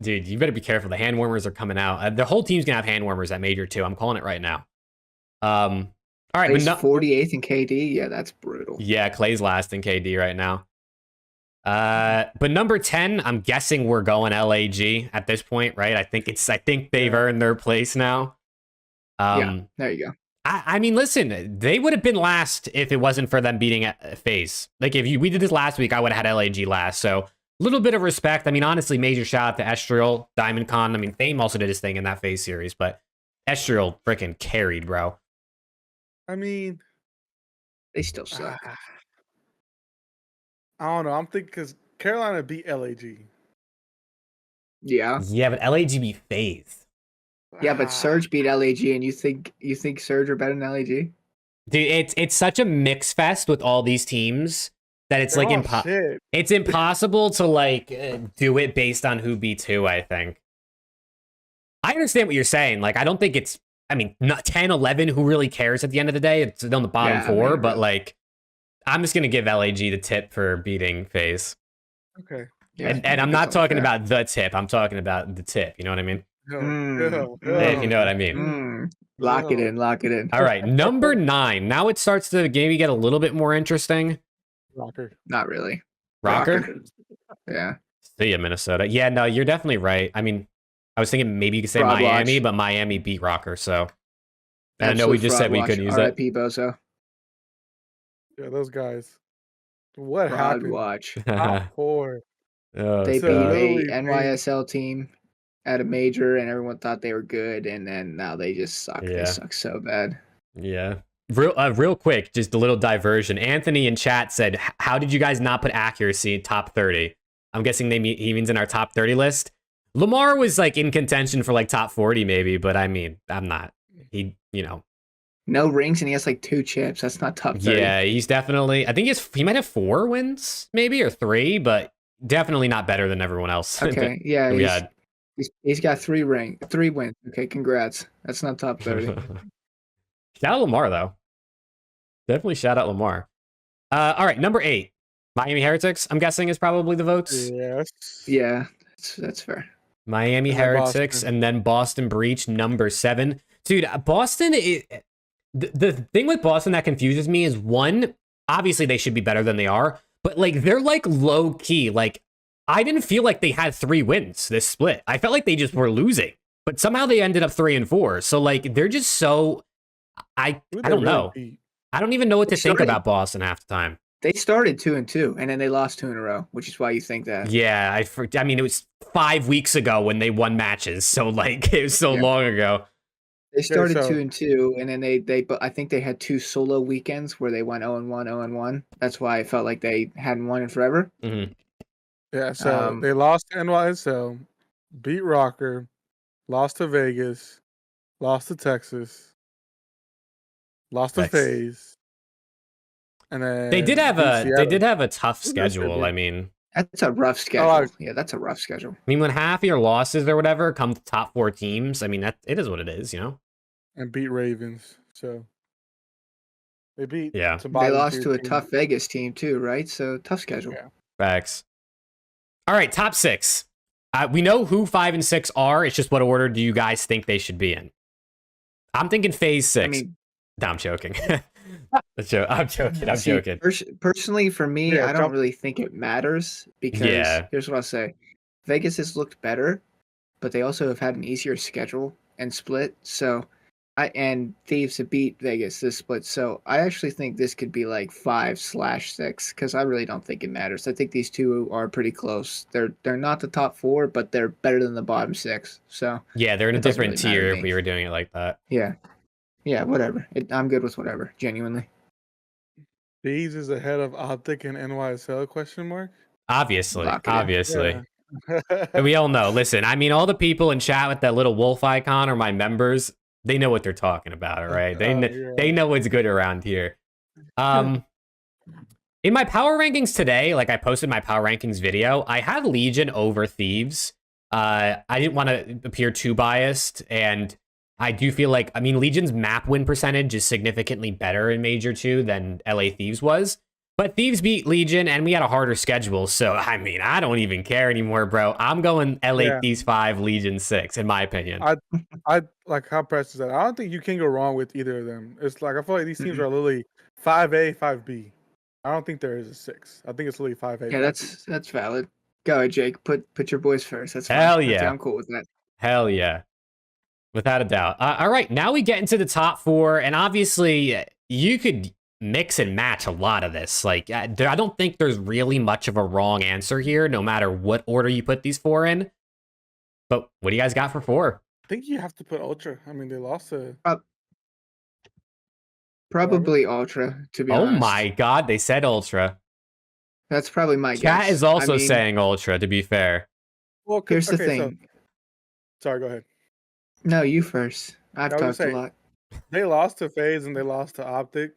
dude, you better be careful. The hand warmers are coming out. The whole team's gonna have hand warmers at Major too. I'm calling it right now. All right, Clay's but 48th in KD. Yeah, that's brutal. yeah, Clay's last in KD right now. But number 10, I'm guessing we're going LAG at this point, right? I think they've earned their place now. Yeah, there you go. I mean, listen, they would have been last if it wasn't for them beating FaZe. Like if we did this last week, I would have had LAG last. So a little bit of respect. I mean, honestly, major shout out to Estriel, Diamond Con. I mean, Fame also did his thing in that FaZe series, but Estriel freaking carried, bro. I mean, They still suck. I don't know. I'm thinking because Carolina beat LAG. Yeah. Yeah, but LAG beat FaZe. Yeah, but Surge beat LAG, and you think Surge are better than LAG? Dude, it's such a mix fest with all these teams that it's They're like all shit. it's impossible to like do it based on who beats who, I think. I understand what you're saying. Like, I don't think it's, I mean, not 10, 11, who really cares at the end of the day? It's on the bottom Yeah, 4, maybe. but like, I'm just going to give LAG the tip for beating FaZe. Okay. Yeah, And I'm not talking about the tip. I'm talking about the tip. You know what I mean? If you know what I mean. Lock it in. Lock it in. All right, number 9. Now it starts to maybe get a little bit more interesting. ROKKR. Not really. ROKKR? Yeah. See ya, Minnesota. Yeah, no, you're definitely right. I mean, I was thinking maybe you could say Fraud Miami, watch. but Miami beat ROKKR, so. And I know Absolute we just fraud said we watch. couldn't use it. R.I.P. Bozo. Yeah, those guys. What Fraud happened? watch. Top 4. Oh, They so- beat a literally NYSL team at a major, and everyone thought they were good, and then now they just suck. Yeah. They suck so bad. Yeah. Real quick, just a little diversion. Anthony in chat said, how did you guys not put accuracy in top 30? I'm guessing he means in our top 30 list. Lamar was like in contention for like top 40 maybe, but I mean, I'm not. He, you know. No rings, and he has like 2 chips. That's not top 30. Yeah, he's definitely, I think he might have 4 wins maybe, or 3, but definitely not better than everyone else. Okay. Yeah. that we had. He's got 3 wins. Okay. Congrats. That's not top 30. Shout out Lamar though. Definitely shout out Lamar. All right, number 8. Miami Heretics, I'm guessing, is probably the votes. Yes. Yeah, that's fair. Miami And then Heretics, Boston. and then Boston Breach, number 7. Dude, Boston, the thing with Boston that confuses me is, one, obviously they should be better than they are, but like they're like low key. Like I didn't feel like they had 3 wins this split. I felt like they just were losing, but somehow they ended up 3 and 4. So like they're just so Who I they don't really know. beat? I don't even know what They to think started- about Boston half the time. They started 2-2, and then they lost 2 in a row, which is why you think that. Yeah, I mean it was 5 weeks ago when they won matches, so like it was so Yeah. long ago. They started so- 2-2, and then but I think they had 2 solo weekends where they went 0-1, 0-1. That's why I felt like they hadn't won in forever. Mhm. Yeah, so Um, they lost to NYSL, beat ROKKR, lost to Vegas, lost to Texas, lost to Nice. FaZe, and then They did have beat a Seattle. tough Who did they schedule. beat? I mean, That's a rough schedule. I- Yeah, that's a rough schedule. when half of your losses or whatever come to top 4 teams, I mean that it is what it is, you know. and beat Ravens. So they beat. Yeah. some They bottom lost tier to a teams. tough Vegas team too, right? So tough schedule. Yeah. Facts. All right, top 6. We know who 5 and 6 are. It's just what order do you guys think they should be in? I'm thinking phase 6. I mean, No, I'm joking. I'm joking. I'm see, joking. personally, for me, Yeah, I don't jump- really think it matters because Yeah. here's what I'll say: Vegas has looked better, but they also have had an easier schedule and split. So, and Thieves have beat Vegas this split. So I actually think this could be like 5/6 because I really don't think it matters. I think these two are pretty close. They're not the top 4, but they're better than the bottom 6. So Yeah, they're in a It doesn't different really matter tier to if me. we were doing it like that. yeah, whatever. I'm good with whatever. Genuinely. FaZe is ahead of OpTic and NYSL ? Obviously. Lock it in. Obviously. Yeah. And we all know. Listen, I mean, all the people in chat with that little wolf icon are my members. They know what they're talking about, all right? Yeah. They know what's good around here. In my power rankings today, like I posted my power rankings video, I had Legion over Thieves. I didn't want to appear too biased, and I do feel like, I mean, Legion's map win percentage is significantly better in Major 2 than LA Thieves was. But Thieves beat Legion, and we had a harder schedule. So, I mean, I don't even care anymore, bro. I'm going LA Yeah. Thieves 5, Legion 6, in my opinion. I like how Preston said. I don't think you can go wrong with either of them. It's like I feel like these teams are literally 5A, 5B. I don't think there is a 6. I think it's literally 5A. Yeah, 5B. that's valid. Go ahead, Jake. Put your boys first. That's fine. Hell That's- yeah. I'm cool with that. Hell yeah. Without a doubt. All right, now we get into the top 4, and obviously you could mix and match a lot of this. Like, I don't think there's really much of a wrong answer here, no matter what order you put these 4 in. But what do you guys got for 4? I think you have to put Ultra. I mean, they lost to. Probably Ultra, to be Oh honest. my god, they said Ultra. That's probably my Chat guess. is also I mean, saying Ultra, to be fair. Well, Here's the okay, thing. Sorry, go ahead. No, you first. I've I was talked gonna a say- lot. They lost to FaZe and they lost to OpTic.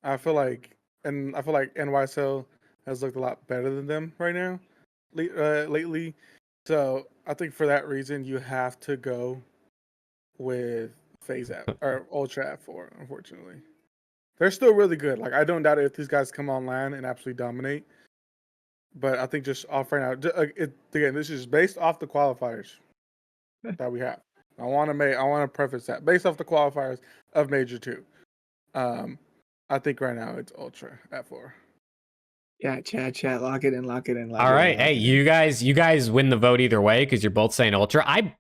I feel like NYSL has looked a lot better than them right now, lately. So I think for that reason, you have to go with FaZe or Ultra at 4. Unfortunately, they're still really good. Like I don't doubt it if these guys come online and absolutely dominate. But I think just off right now, again, this is based off the qualifiers that we have. I want to preface that based off the qualifiers of Major 2. I think right now it's Ultra at 4. Yeah, chat. Lock it in. All right, hey, you guys win the vote either way because you're both saying Ultra. I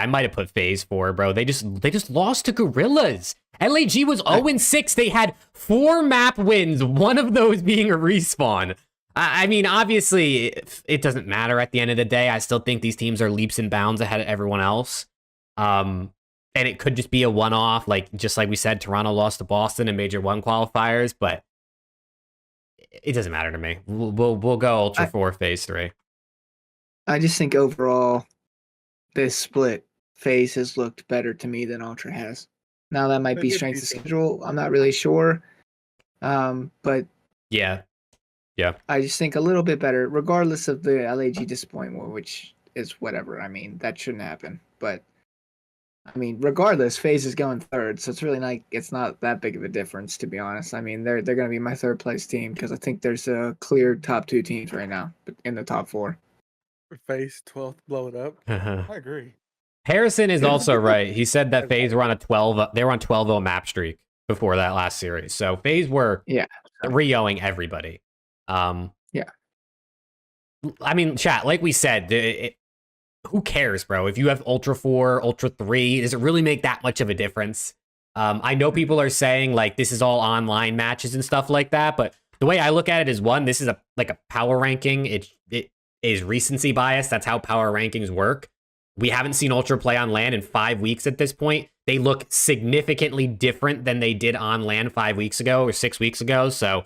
might have put FaZe 4, bro. They just lost to Gorillas. LAG was 0-6. They had 4 map wins, one of those being a respawn. I mean, obviously, it doesn't matter at the end of the day. I still think these teams are leaps and bounds ahead of everyone else. And it could just be a one-off, just like we said, Toronto lost to Boston in Major 1 qualifiers, but it doesn't matter to me. We'll go Ultra 4, Phase 3. I just think overall, this split phase has looked better to me than Ultra has. Now that might They be did strength of beat them. schedule. I'm not really sure. But Yeah. I just think a little bit better, regardless of the LAG disappointment, which is whatever. I mean, that shouldn't happen. But I mean, regardless, FaZe is going third, so it's not that big of a difference, to be honest. I mean, they're going to be my third place team because I think there's a clear top 2 teams right now in the top 4. FaZe 12th, blow it up. I agree. Harrison is also right. He said that FaZe were on a 12. They were on 12-0 map streak before that last series. So FaZe were 3-0ing everybody. Yeah. I mean, chat, like we said, who cares, bro? If you have Ultra 4, Ultra 3, does it really make that much of a difference? I know people are saying like this is all online matches and stuff like that, but the way I look at it is, one, this is a power ranking. It is recency bias. That's how power rankings work. We haven't seen Ultra play on LAN in 5 weeks at this point. They look significantly different than they did on LAN 5 weeks ago or 6 weeks ago. So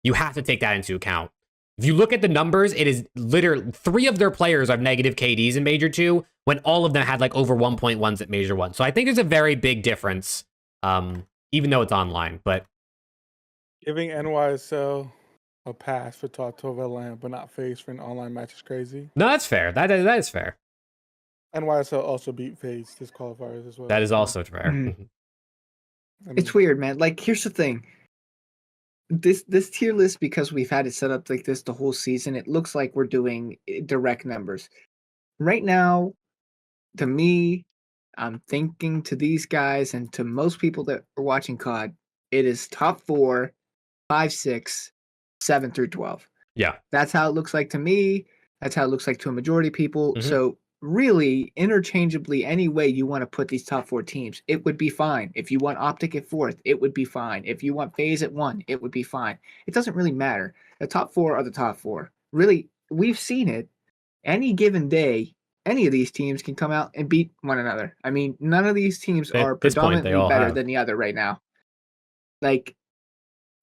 you have to take that into account. If you look at the numbers, it is literally 3 of their players have negative KDs in Major 2 when all of them had like over 1.1s at Major 1. So I think there's a very big difference, even though it's online. But giving NYSL a pass for top 12 at LAN, but not FaZe for an online match is crazy. No, that's fair. That is fair. NYSL also beat FaZe this qualifiers as well. That is also fair. I mean, it's weird, man. Like, here's the thing. This tier list, because we've had it set up like this the whole season, it looks like we're doing direct numbers. Right now, to me, I'm thinking to these guys and to most people that are watching COD, it is top 4, 5, 6, 7 through 12. Yeah. That's how it looks like to me. That's how it looks like to a majority of people. Mm-hmm. So really, interchangeably, any way you want to put these top 4 teams, it would be fine. If you want OpTic at 4th, it would be fine. If you want FaZe at 1, it would be fine. It doesn't really matter. The top 4 are the top 4. Really, we've seen it. Any given day, any of these teams can come out and beat one another. I mean, none of these teams are predominantly better than the other right now. Like,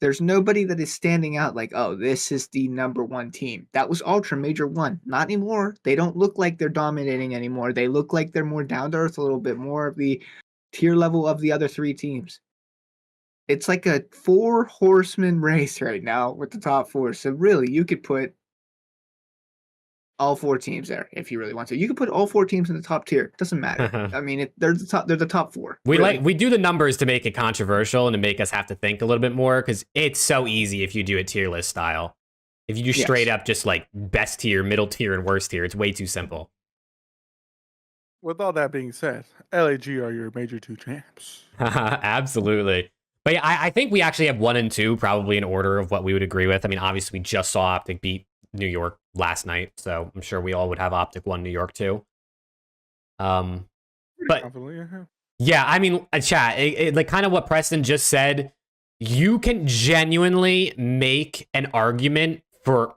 there's nobody that is standing out like, oh, this is the number 1 team. That was Ultra Major 1. Not anymore. They don't look like they're dominating anymore. They look like they're more down to earth, a little bit more of the tier level of the other 3 teams. It's like a 4 horseman race right now with the top 4. So really, you could put all 4 teams there if you really want to. You could put all 4 teams in the top tier. It doesn't matter. I mean, they're the top 4. We do the numbers to make it controversial and to make us have to think a little bit more, because it's so easy if you do it tier list style. If you do straight up just like best tier, middle tier, and worst tier, it's way too simple. With all that being said, LAG are your Major 2 champs. Absolutely. But yeah, I think we actually have 1 and 2 probably in order of what we would agree with. I mean, obviously we just saw OpTic beat New York last night, so I'm sure we all would have OpTic 1 New York too. But yeah, I mean, chat, like kind of what Preston just said, you can genuinely make an argument for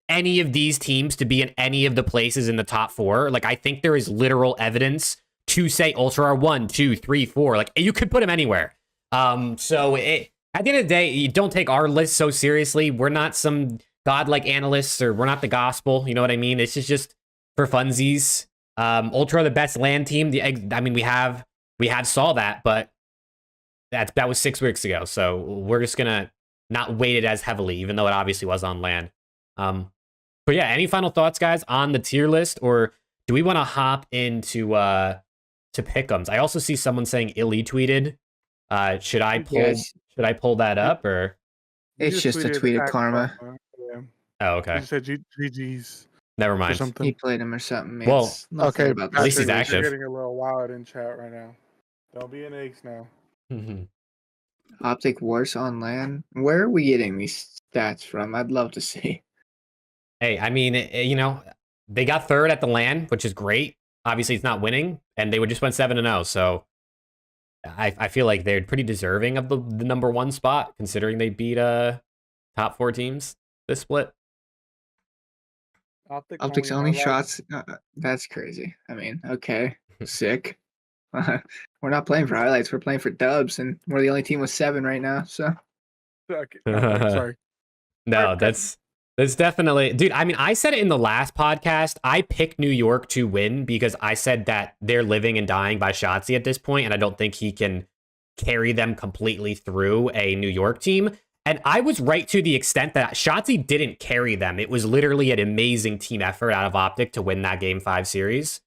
any of these teams to be in any of the places in the top 4. Like, I think there is literal evidence to say Ultra are 1, 2, 3, 4. Like, you could put them anywhere. So at the end of the day, you don't take our list so seriously. We're not some godlike analysts, or we're not the gospel. You know what I mean? It's just for funsies. Ultra are the best LAN team. I mean, we have saw that, but that was 6 weeks ago. So we're just gonna not weight it as heavily, even though it obviously was on LAN. But yeah, any final thoughts, guys, on the tier list, or do we want to hop into to pick'ems? I also see someone saying Illy tweeted. Should I pull that up, or it's just a tweet of Karma? Yeah. Oh, okay. He said GG's. Never mind. He played him or something. Man. Well, okay. About at least he's You're active. getting a little wild in chat right now. Don't be an ace now. OpTic worse on LAN. Where are we getting these stats from? I'd love to see. Hey, I mean, you know, they got 3rd at the LAN, which is great. Obviously, it's not winning, and they would just went 7-0. So I feel like they're pretty deserving of the number 1 spot, considering they beat top 4 teams this split. OpTic's only shots. That's crazy. I mean, okay, sick. We're not playing for highlights. We're playing for dubs, and we're the only team with 7 right now. So, okay. Sorry. No, that's definitely, dude. I mean, I said it in the last podcast. I picked New York to win because I said that they're living and dying by Shotzi at this point, and I don't think he can carry them completely through a New York team. And I was right to the extent that Shotzi didn't carry them. It was literally an amazing team effort out of OpTic to win that Game 5 series.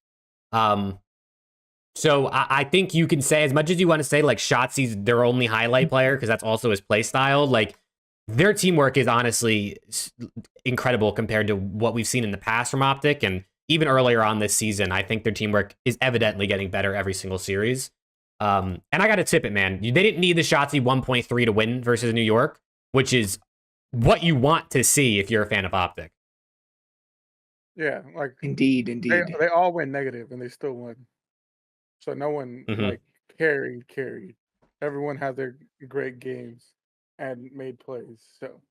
So I think you can say, as much as you want to say like Shotzi's their only highlight player, because that's also his play style, like their teamwork is honestly incredible compared to what we've seen in the past from OpTic. And even earlier on this season, I think their teamwork is evidently getting better every single series. And I got to tip it, man. They didn't need the Shotzi 1.3 to win versus New York, which is what you want to see if you're a fan of OpTic. Yeah, like Indeed. they all went negative and they still won. So no one like carried. Everyone had their great games and made plays. So.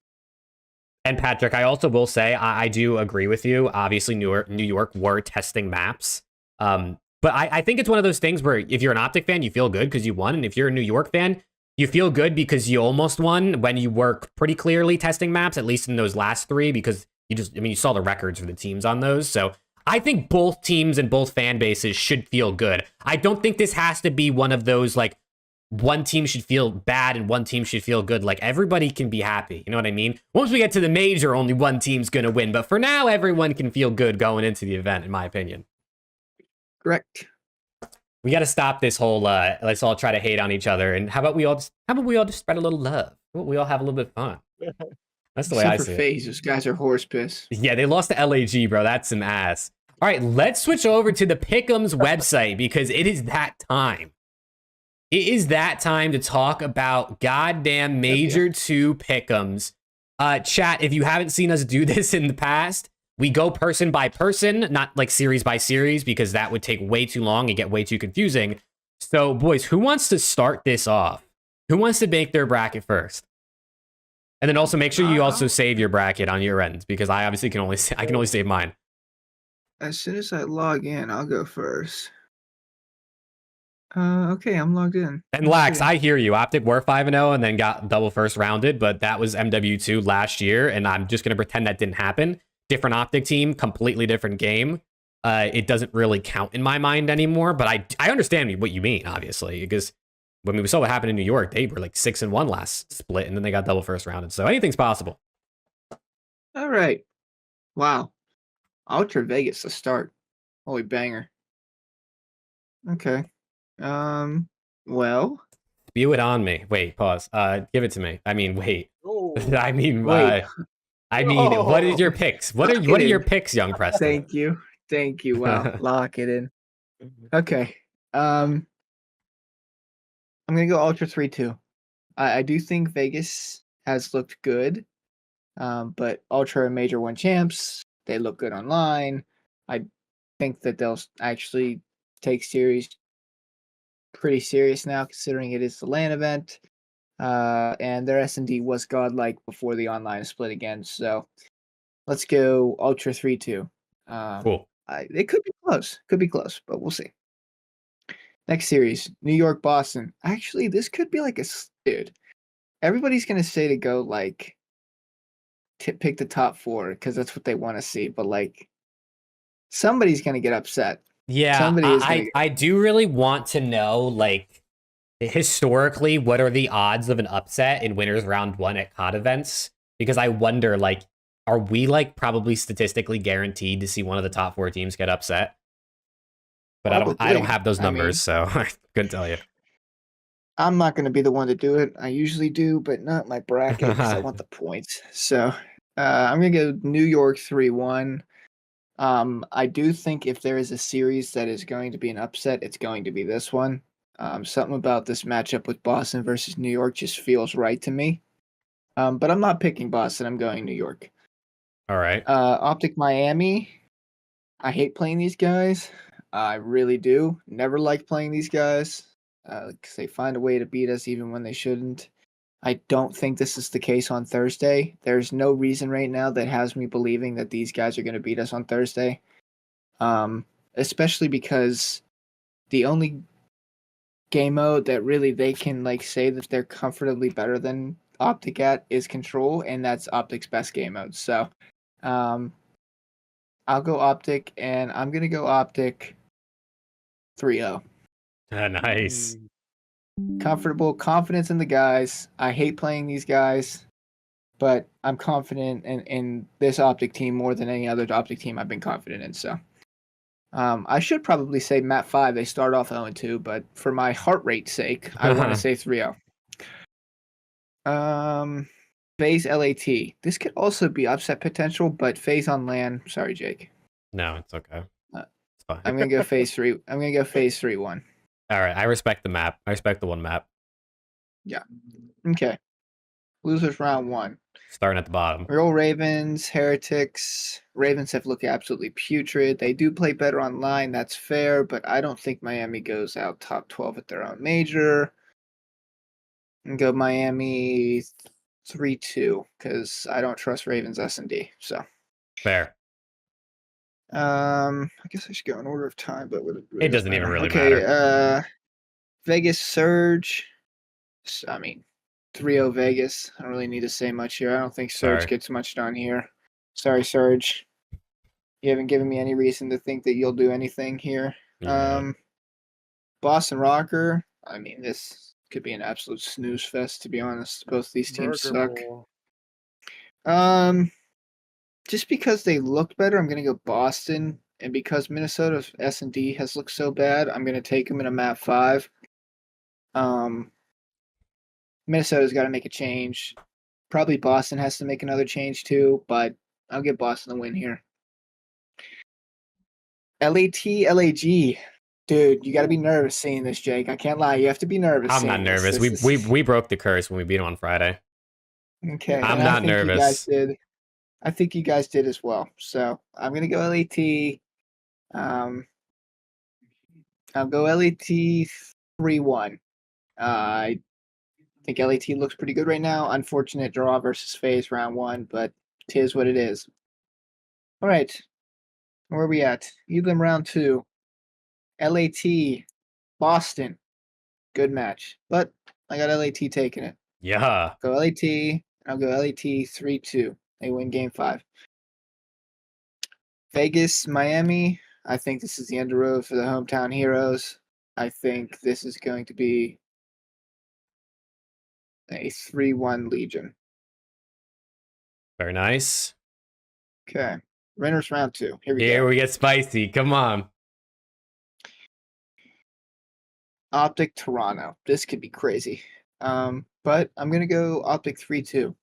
And Patrick, I also will say I do agree with you. Obviously, New York were testing maps. But I think it's one of those things where if you're an OpTic fan, you feel good because you won. And if you're a New York fan, you feel good because you almost won when you were pretty clearly testing maps, at least in those last three, because you saw the records for the teams on those. So I think both teams and both fan bases should feel good. I don't think this has to be one of those like one team should feel bad and one team should feel good. Like everybody can be happy. You know what I mean? Once we get to the major, only one team's going to win. But for now, everyone can feel good going into the event, in my opinion. Correct. We got to stop this whole let's all try to hate on each other. And how about we all just spread a little love? How about we all have a little bit of fun? That's the way I see it. FaZe, those guys are horse piss. Yeah, they lost to LAG, bro. That's some ass. All right, let's switch over to the Pick'ems website because it is that time. It is that time to talk about goddamn Major 2 Pick'ems. Chat, if you haven't seen us do this in the past, we go person by person, not like series by series, because that would take way too long and get way too confusing. So, boys, who wants to start this off? Who wants to make their bracket first? And then also make sure you also save your bracket on your end, because I obviously can only save mine. As soon as I log in, I'll go first. Okay, I'm logged in. And Lax, I hear you. OpTic were 5-0 and then got double first rounded, but that was MW2 last year, and I'm just going to pretend that didn't happen. Different OpTic team, completely different game. It doesn't really count in my mind anymore, but I understand what you mean, obviously, because when we saw what happened in New York, they were like 6-1 last split, and then they got double first rounded, so anything's possible. All right. Wow. Ultra Vegas to start. Holy banger. Okay. Well. Spew it on me. Wait, pause. Give it to me. I mean, wait. Oh. I mean, Wait. what is your picks? What are your picks, young Preston? Thank you. Wow. Lock it in. Okay. I'm gonna go Ultra 3-2. I do think Vegas has looked good. But Ultra and Major 1 champs, they look good online. I think that they'll actually take series pretty serious now, considering it is the LAN event. And their S&D was godlike before the online split again. So let's go Ultra 3-2. Cool. It could be close, but we'll see. Next series, New York, Boston. Actually, this could be like dude. Everybody's gonna say to go like pick the top 4 because that's what they want to see. But like, somebody's gonna get upset. Yeah, I do really want to know, like, historically, what are the odds of an upset in winners round 1 at COD events? Because I wonder, like, are we like probably statistically guaranteed to see one of the top 4 teams get upset? But I don't have those numbers, so I couldn't tell you. I'm not going to be the one to do it. I usually do, but not my bracket because I want the points. So I'm going to go New York 3-1. I do think if there is a series that is going to be an upset, it's going to be this one. Something about this matchup with Boston versus New York just feels right to me. But I'm not picking Boston. I'm going New York. All right. OpTic Miami. I hate playing these guys. I really do. Never like playing these guys because they find a way to beat us even when they shouldn't. I don't think this is the case on Thursday. There's no reason right now that has me believing that these guys are going to beat us on Thursday. Especially because the only game mode that really they can like say that they're comfortably better than OpTic at is Control, and that's OpTic's best game mode. So I'll go OpTic, and I'm going to go OpTic 3-0. Nice. Comfortable, confidence in the guys. I hate playing these guys, but I'm confident in this OpTic team more than any other OpTic team I've been confident in. So I should probably say map 5. They start off 0-2, but for my heart rate's sake, I want to say 3-0. FaZe LAT. This could also be upset potential, but FaZe on LAN. Sorry, Jake. No, it's okay. It's fine. I'm gonna go FaZe 3. I'm gonna go FaZe 3-1. All right, I respect the map. I respect the one map. Yeah. Okay. Losers round 1. Starting at the bottom. Real Ravens, Heretics. Ravens have looked absolutely putrid. They do play better online, that's fair, but I don't think Miami goes out top 12 at their own major. And go Miami 3-2 because I don't trust Ravens S&D. So Fair. I guess I should go in order of time, but It doesn't even really matter. matter. Vegas Surge. I mean, 3-0 Vegas. I don't really need to say much here. I don't think Surge Sorry. gets much done here. Sorry, Surge. You haven't given me any reason to think that you'll do anything here. Yeah. Boston ROKKR. I mean, this could be an absolute snooze fest, to be honest. Both these teams Burger suck. Bowl. Just because they looked better, I'm gonna go Boston, and because Minnesota's S&D has looked so bad, I'm gonna take them in a map 5. Minnesota's got to make a change. Probably Boston has to make another change too, but I'll give Boston the win here. LAT, LAG. Dude, you got to be nervous seeing this, Jake. I can't lie. You have to be nervous. I'm not nervous. We broke the curse when we beat them on Friday. Okay. I'm not nervous. You guys did. I think you guys did as well. So I'm gonna go LAT. I'll go LAT 3-1. I think LAT looks pretty good right now. Unfortunate draw versus FaZe round 1, but tis what it is. All right. Where are we at? Elam round 2. LAT, Boston. Good match. But I got LAT taking it. Yeah. Go LAT. I'll go LAT 3-2. They win game 5. Vegas, Miami. I think this is the end of the road for the hometown heroes. I think this is going to be a 3-1 Legion. Very nice. Okay. Winners round 2. Here we Here go. we get spicy. Come on. OpTic Toronto. This could be crazy. But I'm gonna go OpTic 3-2.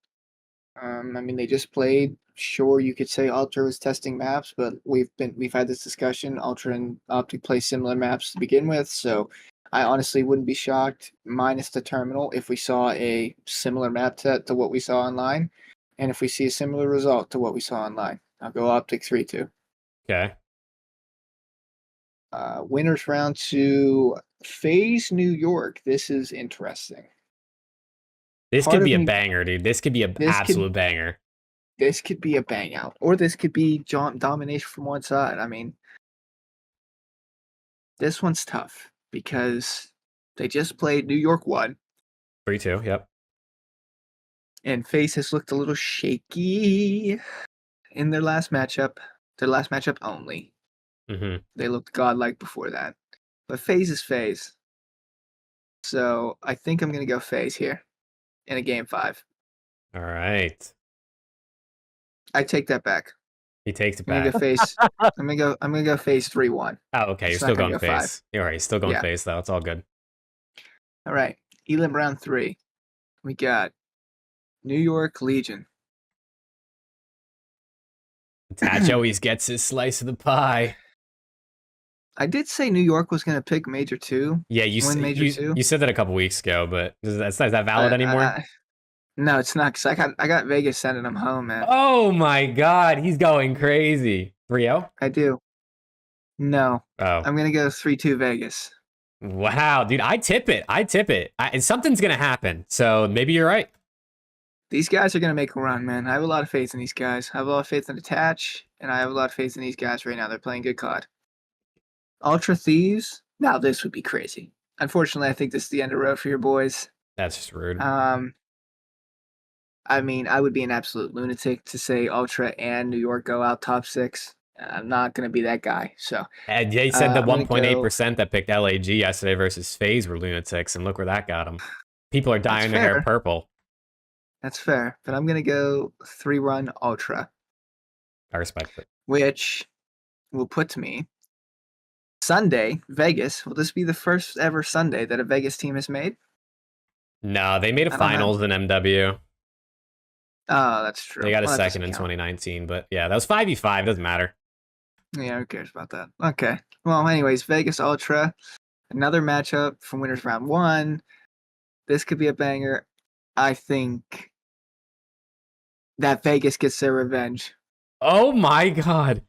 I mean, they just played. Sure, you could say Ultra was testing maps, but we've had this discussion. Ultra and OpTic play similar maps to begin with, so I honestly wouldn't be shocked, minus the terminal, if we saw a similar map set to what we saw online, and if we see a similar result to what we saw online. I'll go OpTic 3-2. Okay. Winners round 2, FaZe New York. This is interesting. This could be a banger, dude. This could be an absolute banger. This could be a bang out, or this could be domination from one side. I mean, this one's tough because they just played New York 1. 3-2, yep. And FaZe has looked a little shaky in their last matchup. Their last matchup only. Mm-hmm. They looked godlike before that. But FaZe is FaZe. So I think I'm going to go FaZe here in a game 5. All right. I take that back. He takes it I'm gonna back. go FaZe. I'm gonna go FaZe 3-1. Oh, okay. You're It's still not gonna going go FaZe. You're all right. You're still going Yeah. FaZe, though. It's all good. All right. Elam round 3. We got New York Legion. Tatch always gets his slice of the pie. I did say New York was gonna pick Major 2. Yeah, you said that a couple weeks ago, but is that valid anymore? No, it's not, because I got Vegas sending them home, man. Oh my god, he's going crazy. 3-0? I do. No. Oh. I'm gonna go 3-2 Vegas. Wow, dude, I tip it. And something's gonna happen. So maybe you're right. These guys are gonna make a run, man. I have a lot of faith in these guys. I have a lot of faith in Attach, and I have a lot of faith in these guys right now. They're playing good COD. Ultra Thieves. Now this would be crazy. Unfortunately, I think this is the end of the road for your boys. That's just rude. I mean, I would be an absolute lunatic to say Ultra and New York go out top 6. I'm not going to be that guy. So, and they said the 1.8% that picked LAG yesterday versus FaZe were lunatics, and look where that got them. People are dyeing their hair purple. That's fair, but I'm going to go 3-run Ultra. I respect it. Which will put me Sunday, Vegas. Will this be the first ever Sunday that a Vegas team has made? No, they made a I don't know. finals in MW. Oh, that's true. They got a Well, that second doesn't in count. 2019, but yeah, that was 5v5. Doesn't matter. Yeah, who cares about that? Okay. Well, anyways, Vegas Ultra, another matchup from winners round 1. This could be a banger. I think that Vegas gets their revenge. Oh my god.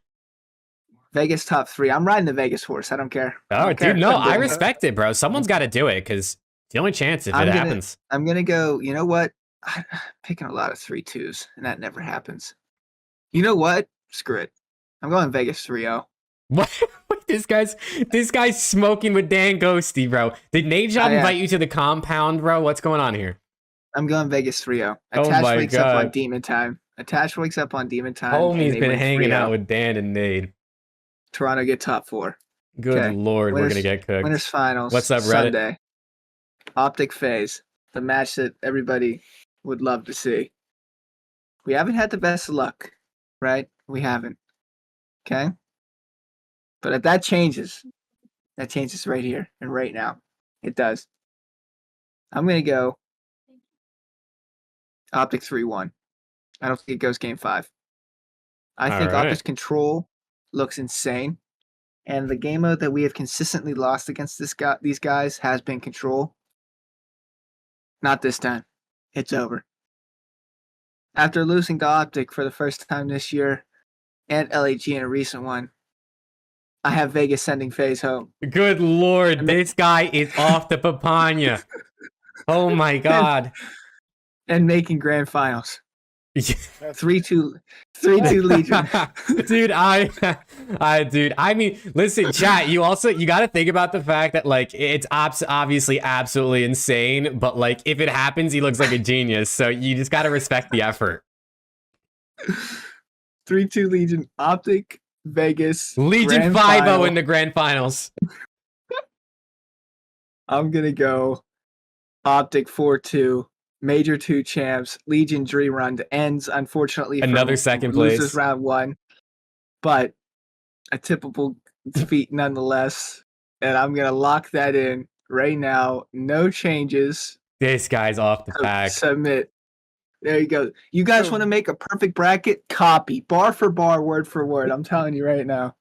Vegas top 3. I'm riding the Vegas horse. I don't care. Oh, dude, no, I'm I doing it. respect it, bro. Someone's got to do it because it's the only chance if it happens. I'm gonna go. You know what? I'm picking a lot of 3-2s, and that never happens. You know what? Screw it. I'm going Vegas 3-0. What? This guy's smoking with Dan Ghosty, bro. Did Nate Job invite you to the compound, bro? What's going on here? I'm going Vegas 3-0. Oh Attach my wakes God. up on Demon Time. Attach wakes up on Demon Time. Homie's been hanging 3-0. out with Dan and Nate. Toronto get top 4. Good Okay. lord, we're gonna get cooked. Winners finals. What's up, Reddit? Sunday. OpTic FaZe. The match that everybody would love to see. We haven't had the best of luck, right? We haven't. Okay? But if that changes right here and right now. It does. I'm going to go OpTic 3-1. I don't think it goes game 5. I think right. OpTic's control looks insane. And the game mode that we have consistently lost against these guys has been control. Not this time. It's over. After losing to OpTic for the first time this year and LAG in a recent one, I have Vegas sending FaZe home. Good lord, this guy is off the papaya. Oh my god. And making grand finals. 3-2 Legion. Dude, I mean, listen, chat, you got to think about the fact that, like, it's obviously absolutely insane, but, like, if it happens, he looks like a genius, so you just got to respect the effort. 3-2 Legion, OpTic, Vegas. Legion 5-0 in the grand finals. I'm going to go OpTic 4-2. Major 2 champs, Legion Dream Run ends, unfortunately, another second place. Losers round 1, but a typical defeat nonetheless. And I'm gonna lock that in right now. No changes. This guy's off the pack. Submit. There you go. You guys want to make a perfect bracket? Copy, bar for bar, word for word. I'm telling you right now.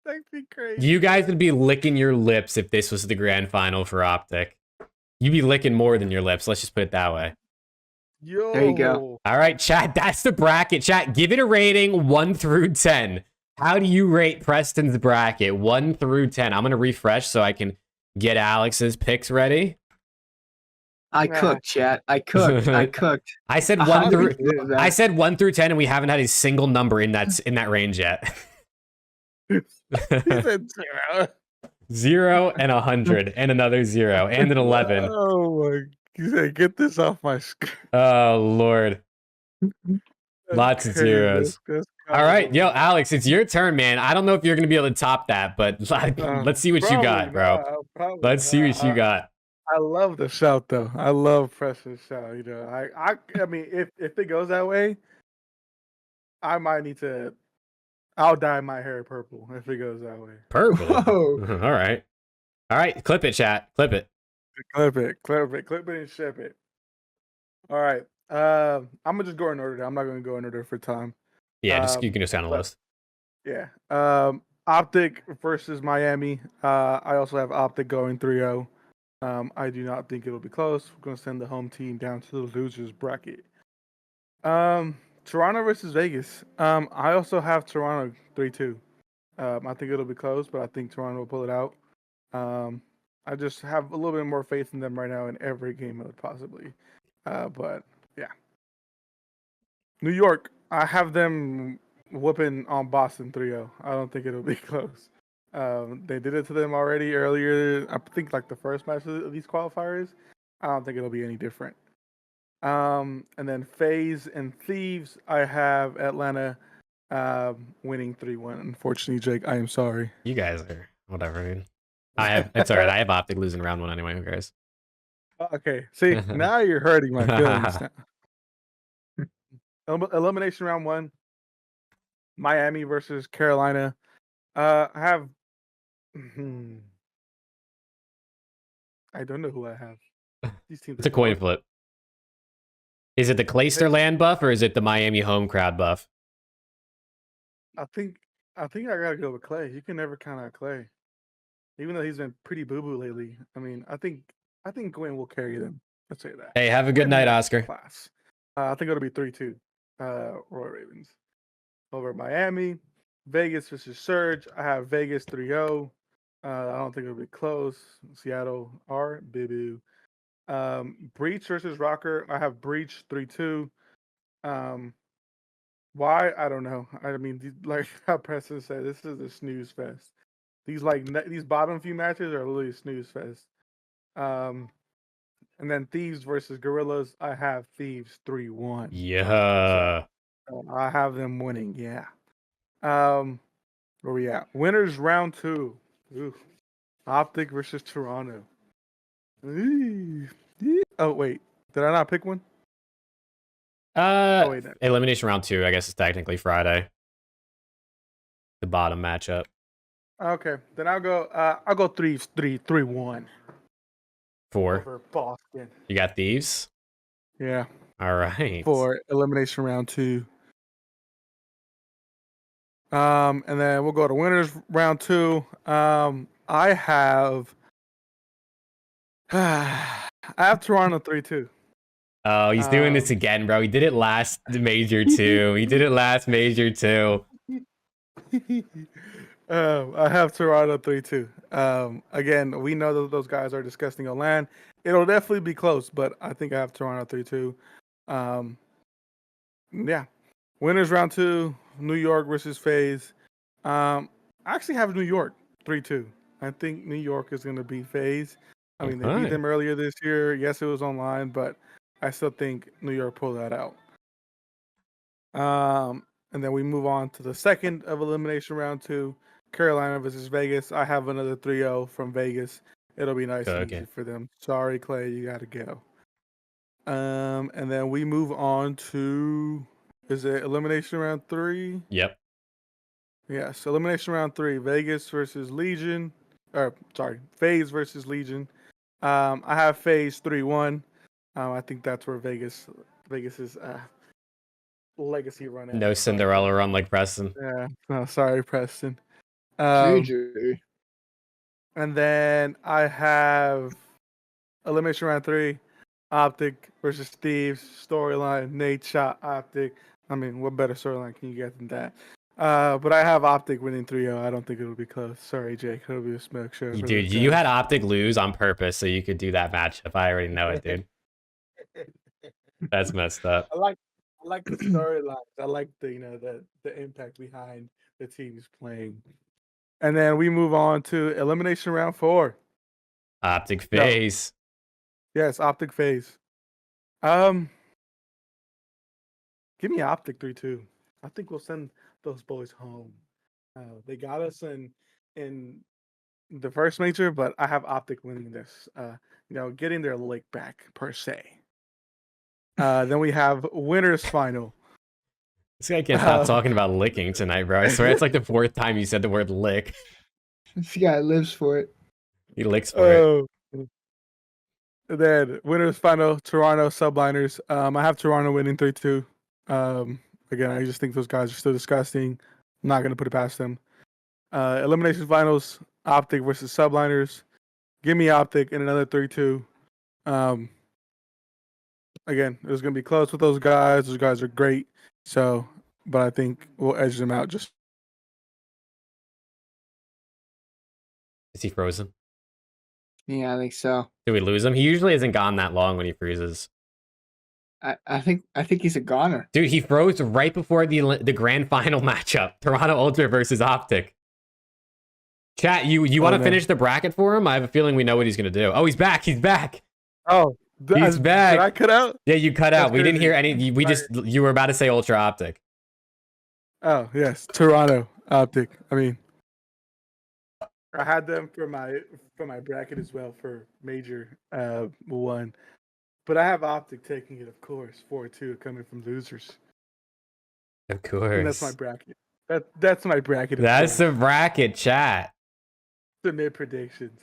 That'd be crazy. You guys would be licking your lips if this was the grand final for OpTic. You'd be licking more than your lips. Let's just put it that way. Yo. There you go. All right, chat. That's the bracket. Chat, give it a rating 1 through 10. How do you rate Preston's bracket 1 through 10? I'm going to refresh so I can get Alex's picks ready. I cooked, chat. I cooked. I said 1 through 1 through 10, and we haven't had a single number in that range yet. He said 0. 0 and 100 and another 0 and an 11. Oh my! You said get this off my screen. Oh lord! Lots of zeros. All right, yo, Alex, it's your turn, man. I don't know if you're gonna be able to top that, but let's see what you got, bro. Let's see what you got. I love the shout though. I love Preston's shout. You know, I mean, if it goes that way, I might need to. I'll dye my hair purple if it goes that way. Purple. All right. Clip it, chat. Clip it. Clip it, and ship it. All right. I'm gonna just go in order. I'm not gonna go in order for time. Yeah, you can just sound a list. Yeah. OpTic versus Miami. I also have OpTic going 3-0. I do not think it'll be close. We're gonna send the home team down to the losers bracket. Toronto versus Vegas. I also have Toronto 3-2. I think it'll be close, but I think Toronto will pull it out. I just have a little bit more faith in them right now in every game mode possibly. But yeah. New York, I have them whooping on Boston 3-0. I don't think it'll be close. They did it to them already earlier. I think like the first match of these qualifiers. I don't think it'll be any different. And then FaZe and Thieves, I have Atlanta winning 3-1. Unfortunately, Jake, I am sorry. You guys are whatever, man. It's all right. I have OpTic losing round 1 anyway. Who cares? Okay, see, now you're hurting my feelings. Elimination round 1. Miami versus Carolina. I have Mhm. I don't know who I have. These teams It's are a coin gone. flip. Is it the Clayster land buff or is it the Miami home crowd buff? I think I gotta go with Clay. You can never count out Clay, even though he's been pretty boo boo lately. I mean, I think Gwen will carry them. Let's say that. Hey, have a good Gwen night, has Oscar. class. I think it'll be 3-2. Roy Ravens over Miami. Vegas versus Surge. I have Vegas 3-0. I don't think it'll be close. Seattle are boo boo. Breach versus ROKKR. I have Breach 3-2. Um, why? I don't know. I mean, like how Preston said, this is a snooze fest. These bottom few matches are literally a snooze fest. Um, and then Thieves versus Gorillas. I have Thieves 3-1. Yeah. So I have them winning. Yeah. Where we at? Winners round 2. Ooh. OpTic versus Toronto. Ooh. Oh wait, did I not pick one? Oh wait, no. Elimination round 2, I guess it's technically Friday. The bottom matchup. Okay, then I'll go 3-1 4. over Boston. You got Thieves? Yeah, All right. for elimination round 2. And then we'll go to winners round 2. I have I have Toronto 3-2. Oh, he's doing this again, bro. He did it last major too. He did it last major too. I have Toronto 3-2. Again, we know that those guys are disgusting on land. It'll definitely be close, but I think I have Toronto 3-2. Yeah. Winners round 2, New York versus FaZe. I actually have New York 3-2. I think New York is going to beat FaZe. I mean, they beat them earlier this year. Yes, it was online, but I still think New York pulled that out. And then we move on to the second of elimination round 2, Carolina versus Vegas. I have another 3-0 from Vegas. It'll be nice and easy for them. Sorry, Clay, you got to go. And then we move on to, is it elimination round 3? Yep. Yes, elimination round 3, Vegas versus Legion. Or sorry, FaZe versus Legion. I have FaZe 3-1. I think that's where Vegas's legacy run at. No Cinderella run like Preston. Yeah, no, sorry, Preston. GG. And then I have elimination round 3, OpTic versus Thieves storyline. Nate shot OpTic. I mean, what better storyline can you get than that? But I have OpTic winning 3-0. I don't think it'll be close. Sorry, Jake. It'll be a smoke show. Dude, you had OpTic lose on purpose so you could do that matchup. I already know it, dude. That's messed up. I like the storylines. I like the impact behind the teams playing. And then we move on to elimination round 4. OpTic FaZe. Yes, OpTic FaZe. Give me OpTic 3-2. I think we'll send those boys home. They got us in the first major, but I have OpTic winning this. Getting their lick back per se. Then we have winners final. This guy can't stop talking about licking tonight, bro. I swear it's like the 4th time you said the word lick. This guy lives for it. He licks for it. Then winners final, Toronto subliners. I have Toronto winning 3-2. Again, I just think those guys are still disgusting. I'm not gonna put it past them. Elimination finals, OpTic versus subliners. Give me OpTic in another 3-2. Again, it was gonna be close with those guys. Those guys are great. So, but I think we'll edge them out. Just Is he frozen? Yeah, I think so. Did we lose him? He usually isn't gone that long when he freezes. I think he's a goner. Dude, he froze right before the grand final matchup. Toronto Ultra versus OpTic. Chat, you want to finish the bracket for him? I have a feeling we know what he's going to do. Oh, he's back. He's back. Oh, he's back. Did I cut out? Yeah, you cut out. We didn't hear any. You were about to say Ultra OpTic. Oh, yes. Toronto OpTic. I mean, I had them for my bracket as well for major 1. But I have OpTic taking it, of course, 4-2 coming from losers. Of course. And that's my bracket. That's my bracket. That's the bracket, chat. Submit predictions.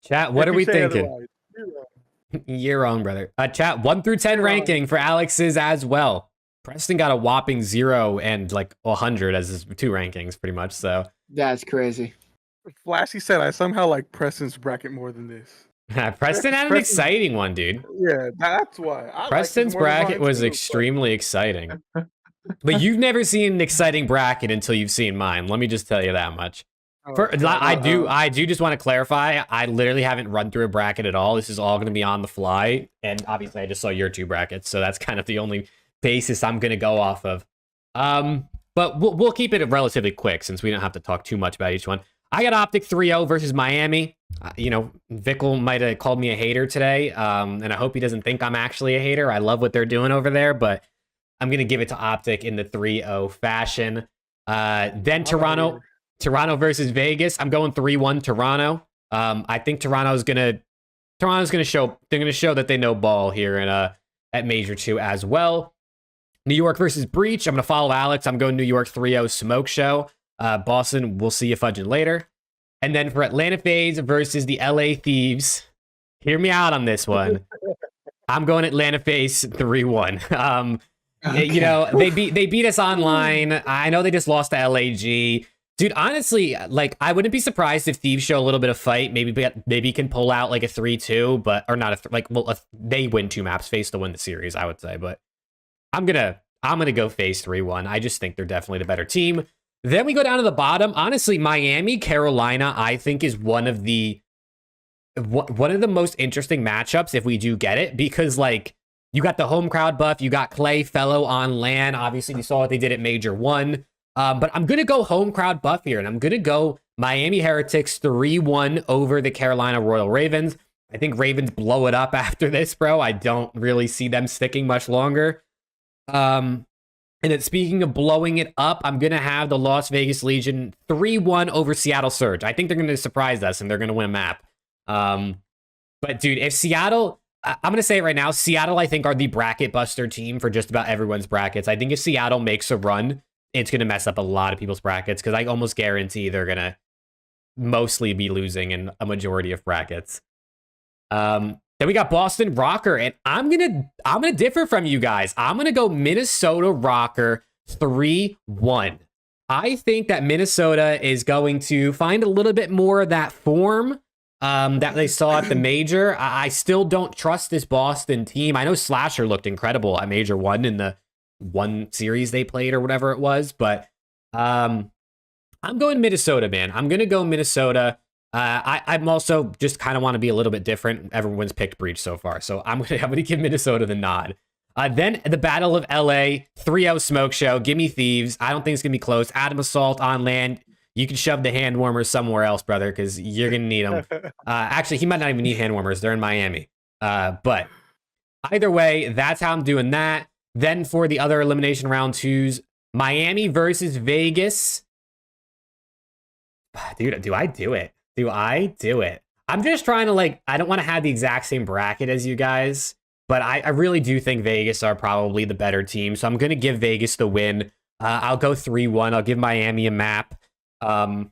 Chat, what If are you we say thinking? otherwise, you're wrong. You're wrong, brother. Chat, 1 through 10 You're wrong. ranking for Alex's as well. Preston got a whopping 0 and like 100 as his 2 rankings, pretty much. So That's crazy. Flashy said I somehow like Preston's bracket more than this. Preston had an Preston- exciting one, dude. Yeah, that's why. I Preston's like this more than bracket mine, was too, extremely exciting. But you've never seen an exciting bracket until you've seen mine. Let me just tell you that much. but- I do just want to clarify. I literally haven't run through a bracket at all. This is all going to be on the fly, and obviously I just saw your 2 brackets, so that's kind of the only basis I'm going to go off of. But we'll keep it relatively quick since we don't have to talk too much about each one. I got OpTic 3-0 versus Miami. Vickle might have called me a hater today, and I hope he doesn't think I'm actually a hater. I love what they're doing over there, but I'm going to give it to OpTic in the 3-0 fashion. Then Toronto versus Vegas. I'm going 3-1 Toronto. I think Toronto's going to show that they know ball here at Major 2 as well. New York versus Breach. I'm going to follow Alex. I'm going New York 3-0 Smoke Show. Boston, we'll see you fudging later. And then for Atlanta FaZe versus the LA Thieves, hear me out on this one. I'm going Atlanta FaZe 3-1. Okay. They beat us online. I know they just lost to LAG. Dude, honestly, like I wouldn't be surprised if Thieves show a little bit of fight. Maybe can pull out like a 3-2, but or not they win 2 maps. FaZe to win the series, I would say, but I'm gonna go FaZe 3-1. I just think they're definitely the better team. Then we go down to the bottom. Honestly, Miami, Carolina, I think is one of the most interesting matchups if we do get it, because like you got the home crowd buff, you got Clay Fellow on LAN. Obviously, we saw what they did at Major 1. But I'm gonna go home crowd buff here, and I'm gonna go Miami Heretics 3-1 over the Carolina Royal Ravens. I think Ravens blow it up after this, bro. I don't really see them sticking much longer. And then speaking of blowing it up, I'm going to have the Las Vegas Legion 3-1 over Seattle Surge. I think they're going to surprise us and they're going to win a map. But dude, if Seattle, I'm going to say it right now, Seattle, I think, are the bracket buster team for just about everyone's brackets. I think if Seattle makes a run, it's going to mess up a lot of people's brackets because I almost guarantee they're going to mostly be losing in a majority of brackets. Then we got Boston ROKKR, and I'm gonna differ from you guys. I'm gonna go Minnesota ROKKR 3-1. I think that Minnesota is going to find a little bit more of that form that they saw at the Major. I still don't trust this Boston team. I know Slasher looked incredible at Major 1 in the 1 series they played or whatever it was, but I'm going Minnesota, man. I'm gonna go Minnesota. I'm also just kind of want to be a little bit different. Everyone's picked Breach so far, so I'm gonna give Minnesota the nod. Then the Battle of LA 3-0 Smoke Show. Give me Thieves. I don't think it's gonna be close. Adam Assault on land. You can shove the hand warmers somewhere else, brother, because you're gonna need them. Actually, he might not even need hand warmers. They're in Miami. But either way, that's how I'm doing that. Then for the other elimination round 2s, Miami versus Vegas. Dude, do I do it? Do I do it? I'm just trying to I don't want to have the exact same bracket as you guys, but I really do think Vegas are probably the better team. So I'm going to give Vegas the win. I'll go 3-1. I'll give Miami a map. I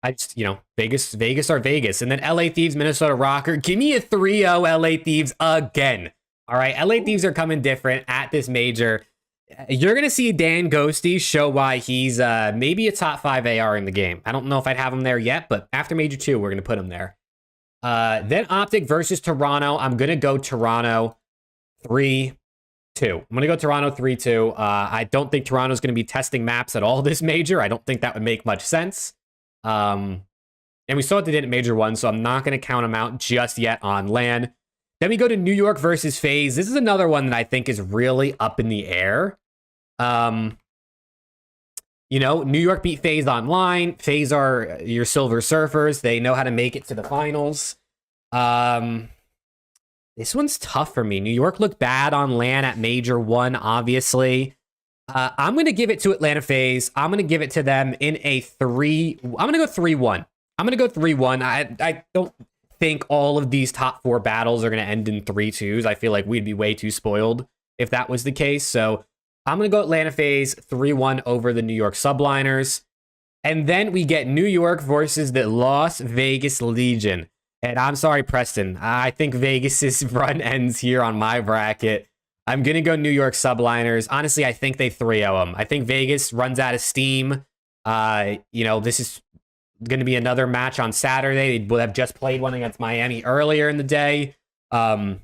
just, Vegas are Vegas. And then LA Thieves, Minnesota ROKKR. Give me a 3-0 LA Thieves again. All right. LA Thieves are coming different at this Major. You're going to see Dan Ghosty show why he's maybe a top 5 AR in the game. I don't know if I'd have him there yet, but after Major 2, we're going to put him there. Then OpTic versus Toronto. I'm going to go Toronto 3-2. I'm going to go Toronto 3-2. I don't think Toronto's going to be testing maps at all this Major. I don't think that would make much sense. And we saw what they did at Major 1, so I'm not going to count them out just yet on LAN. Then we go to New York versus FaZe. This is another one that I think is really up in the air. New York beat FaZe online. FaZe are your Silver Surfers. They know how to make it to the finals. This one's tough for me. New York looked bad on LAN at Major 1, obviously. I'm going to give it to Atlanta FaZe. I'm going to give it to them in a 3. I'm going to go 3-1. I'm going to go 3-1. I don't think all of these top 4 battles are going to end in 3-2s. I feel like we'd be way too spoiled if that was the case. So I'm going to go Atlanta FaZe 3-1 over the New York Subliners. And then we get New York versus the Las Vegas Legion. And I'm sorry, Preston. I think Vegas's run ends here on my bracket. I'm going to go New York subliners. Honestly, I think they 3-0 them. I think Vegas runs out of steam. This is going to be another match on Saturday. They would have just played one against Miami earlier in the day. I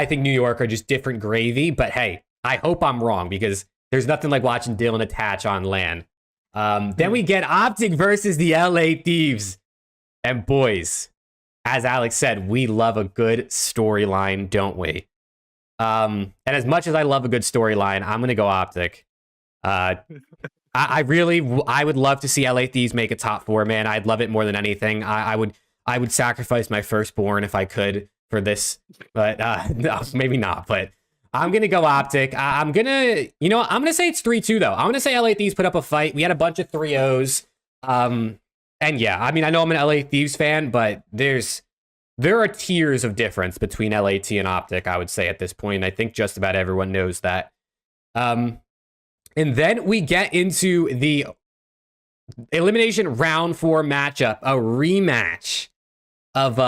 think New York are just different gravy. But hey, I hope I'm wrong because there's nothing like watching Dylan attach on LAN. Then we get OpTic versus the LA Thieves. And boys, as Alex said, we love a good storyline, don't we? And as much as I love a good storyline, I'm going to go OpTic. I would love to see LA Thieves make a top 4, man. I'd love it more than anything. I would sacrifice my firstborn if I could for this, but no, maybe not. But I'm going to go OpTic. I'm going to say it's 3-2 though. I'm going to say LA Thieves put up a fight. We had a bunch of 3-0s. And yeah, I mean, I know I'm an LA Thieves fan, but there are tiers of difference between LAT and OpTic, I would say at this point. I think just about everyone knows that. And then we get into the elimination round 4 matchup, a rematch of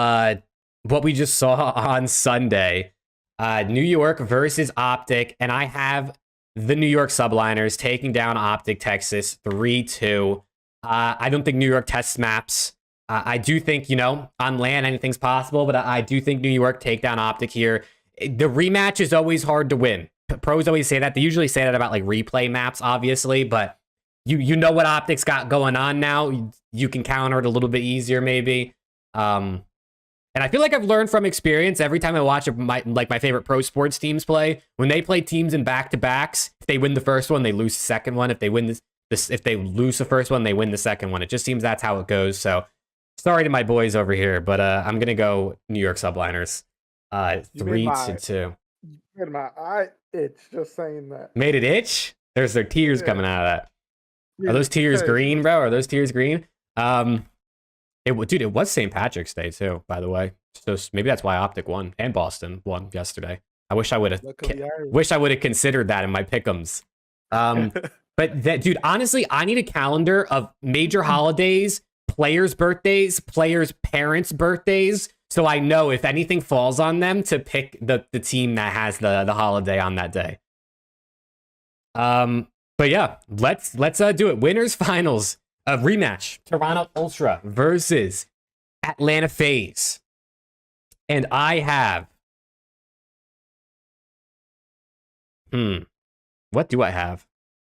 what we just saw on Sunday. New York versus OpTic, and I have the New York subliners taking down OpTic Texas 3-2. I don't think New York tests maps. I do think, on LAN anything's possible, but I do think New York take down OpTic here. The rematch is always hard to win. Pros always say that. They usually say that about like replay maps, obviously, but you know what OpTic's got going on now. You can counter it a little bit easier, maybe. And I feel like I've learned from experience every time I watch my favorite pro sports teams play. When they play teams in back-to-backs, if they win the first one, they lose the second one. If they win if they lose the first one, they win the second one. It just seems that's how it goes. So sorry to my boys over here, but I'm gonna go New York subliners. 3-2. Made my eye itch just saying that. Made it itch? There's their tears coming out of that. Yeah, Are those tears green, bro? Are those tears green? It was St. Patrick's Day too, by the way. So maybe that's why OpTic won and Boston won yesterday. I wish I would have considered that in my pick'ems. But dude, honestly, I need a calendar of major holidays, players' birthdays, players' parents' birthdays, so I know if anything falls on them to pick the team that has the holiday on that day. But yeah, let's do it. Winners finals. A rematch, Toronto Ultra versus Atlanta FaZe. And I have... What do I have?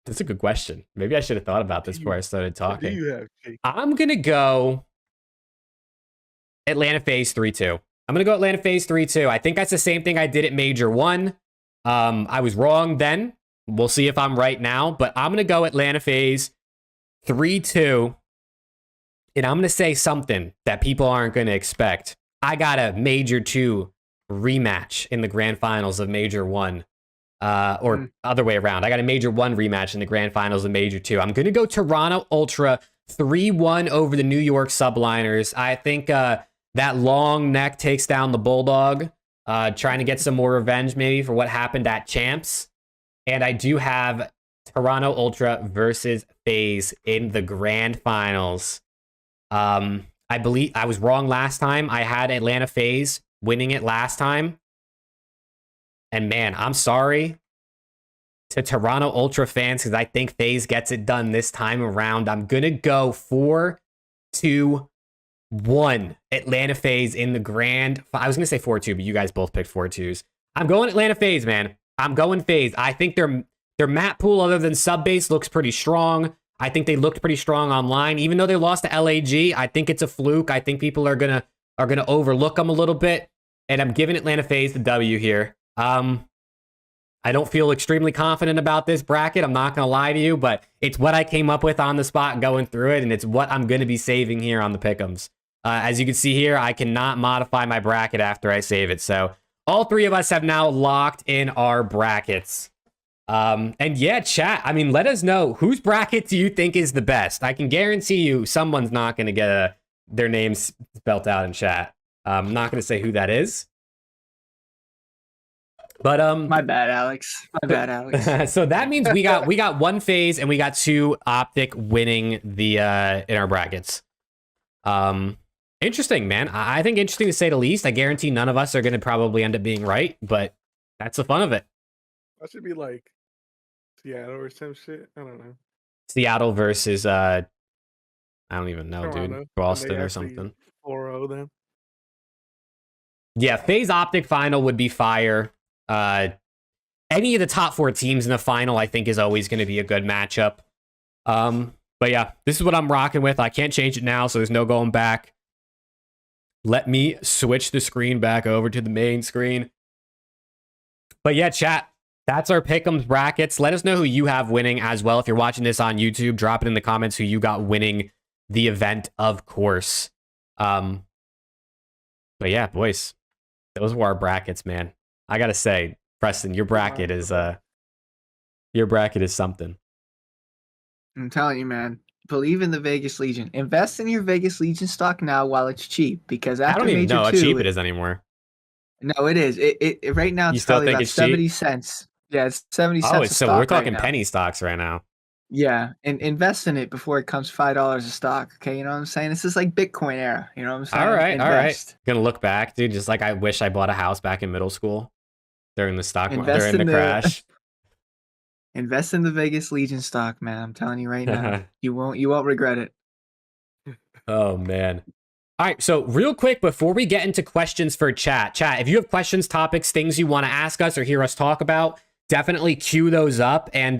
That's a good question. Maybe I should have thought about this before I started talking. What do you have, Jake? I'm going to go Atlanta FaZe 3-2. I'm going to go Atlanta FaZe 3-2. I think that's the same thing I did at Major 1. I was wrong then. We'll see if I'm right now. But I'm going to go Atlanta FaZe 3-2, and I'm going to say something that people aren't going to expect. I got a Major 2 rematch in the grand finals of Major 1, or other way around. I got a Major 1 rematch in the grand finals of Major 2. I'm going to go Toronto Ultra 3-1 over the New York subliners. I think that long neck takes down the Bulldog, trying to get some more revenge maybe for what happened at Champs. And I do have Toronto Ultra versus FaZe in the grand finals. I believe I was wrong last time. I had Atlanta FaZe winning it last time. And man, I'm sorry to Toronto Ultra fans because I think FaZe gets it done this time around. I'm going to go 4-2-1 Atlanta FaZe in the grand. I was going to say 4-2, but you guys both picked 4-2s. I'm going Atlanta FaZe, man. I'm going FaZe. I think their map pool, other than Subbase, looks pretty strong. I think they looked pretty strong online. Even though they lost to LAG, I think it's a fluke. I think people are gonna overlook them a little bit. And I'm giving Atlanta FaZe the W here. I don't feel extremely confident about this bracket. I'm not gonna lie to you, but it's what I came up with on the spot going through it, and it's what I'm gonna be saving here on the pick'ems. As you can see here, I cannot modify my bracket after I save it. So all three of us have now locked in our brackets. And yeah, chat, I mean, let us know whose bracket do you think is the best? I can guarantee you someone's not going to get their names spelt out in chat. I'm not going to say who that is. But My bad, Alex. My bad, Alex. so that means we got one FaZe and we got two OpTic winning the in our brackets. Interesting, man. I think interesting to say the least. I guarantee none of us are going to probably end up being right, but that's the fun of it. That should be like Seattle or some shit. I don't know. Seattle versus I don't even know, Toronto, dude. Boston or something. 4-0 then. Yeah, FaZe OpTic final would be fire. Any of the top 4 teams in the final, I think, is always going to be a good matchup. But yeah, this is what I'm rocking with. I can't change it now, so there's no going back. Let me switch the screen back over to the main screen. But yeah, chat, that's our pick'ems brackets. Let us know who you have winning as well. If you're watching this on YouTube, drop it in the comments who you got winning the event, of course. But yeah, boys, those were our brackets, man. I gotta say, Preston, your bracket is something. I'm telling you, man. Believe in the Vegas Legion. Invest in your Vegas Legion stock now while it's cheap, because after I don't even Major know how 2, cheap it is anymore. No, it is. It right now You it's still probably think about it's 70 cheap? cents. Yeah, it's 70 cents. Oh, a so stock we're talking right now. penny stocks right now. Yeah, and invest in it before it comes $5 a stock. Okay, you know what I'm saying? This is like Bitcoin era. You know what I'm saying? All right. Invest. Gonna look back, dude. Just like I wish I bought a house back in middle school during the Invest during the in crash. Invest in the Vegas Legion stock, man. I'm telling you right now. You won't regret it. Oh man. All right, so real quick before we get into questions for chat, if you have questions, topics, things you want to ask us or hear us talk about, definitely queue those up and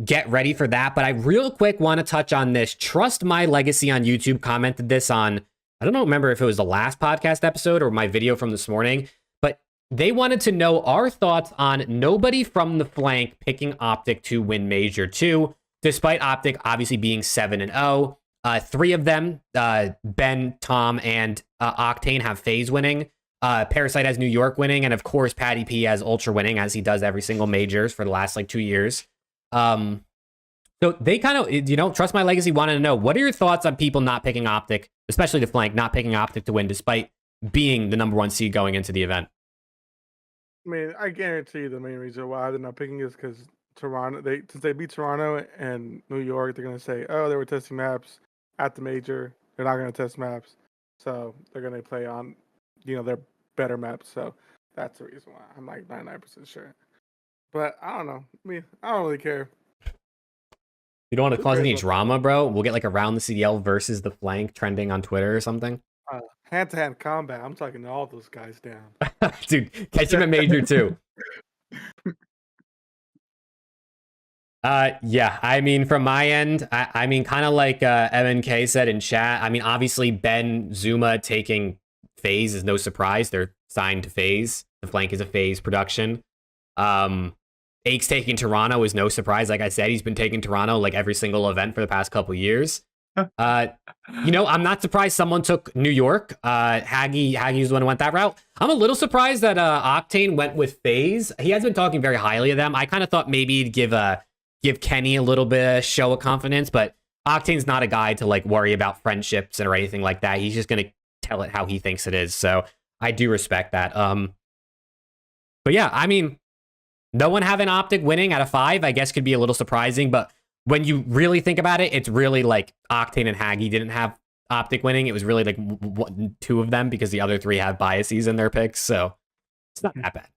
get ready for that. But I real quick want to touch on this. Trust My Legacy on YouTube commented this on, I don't remember if it was the last podcast episode or my video from this morning, but they wanted to know our thoughts on nobody from the flank picking OpTic to win Major 2, despite OpTic obviously being 7-0. 3 of them, Ben, Tom, and Octane have FaZe winning. Parasite has New York winning, and of course, Patty P has Ultra winning, as he does every single majors for the last like 2 years. So they kind of, Trust My Legacy wanted to know, what are your thoughts on people not picking OpTic, especially the flank, not picking OpTic to win, despite being the #1 seed going into the event? I mean, I guarantee you the main reason why they're not picking is because Toronto. Since they beat Toronto and New York, they're gonna say, "Oh, they were testing maps at the major. They're not gonna test maps, so they're gonna play on, their better maps." So that's the reason why I'm like 99% sure. But I don't know. I mean, I don't really care. You don't want to cause any drama, bro? We'll get like around the CDL versus the flank trending on Twitter or something. Hand-to-hand combat. I'm talking all those guys down. Dude, catch him at Major 2. Yeah, I mean, from my end, I mean, kind of like MNK said in chat, I mean, obviously, Ben, Zuma taking FaZe is no surprise. They're signed to FaZe. The flank is a FaZe production. Ake's taking Toronto is no surprise. Like I said, he's been taking Toronto like every single event for the past couple years. I'm not surprised someone took New York. Haggie's the one who went that route. I'm a little surprised that Octane went with FaZe. He has been talking very highly of them. I kind of thought maybe he'd give Kenny a little bit of show of confidence, but Octane's not a guy to like worry about friendships or anything like that. He's just gonna tell it how he thinks it is. So I do respect that. But yeah, I mean, no one having OpTic winning out of 5, I guess, could be a little surprising, but when you really think about it, it's really like Octane and Haggy didn't have OpTic winning. It was really like 2 of them because the other 3 have biases in their picks. So it's not that bad.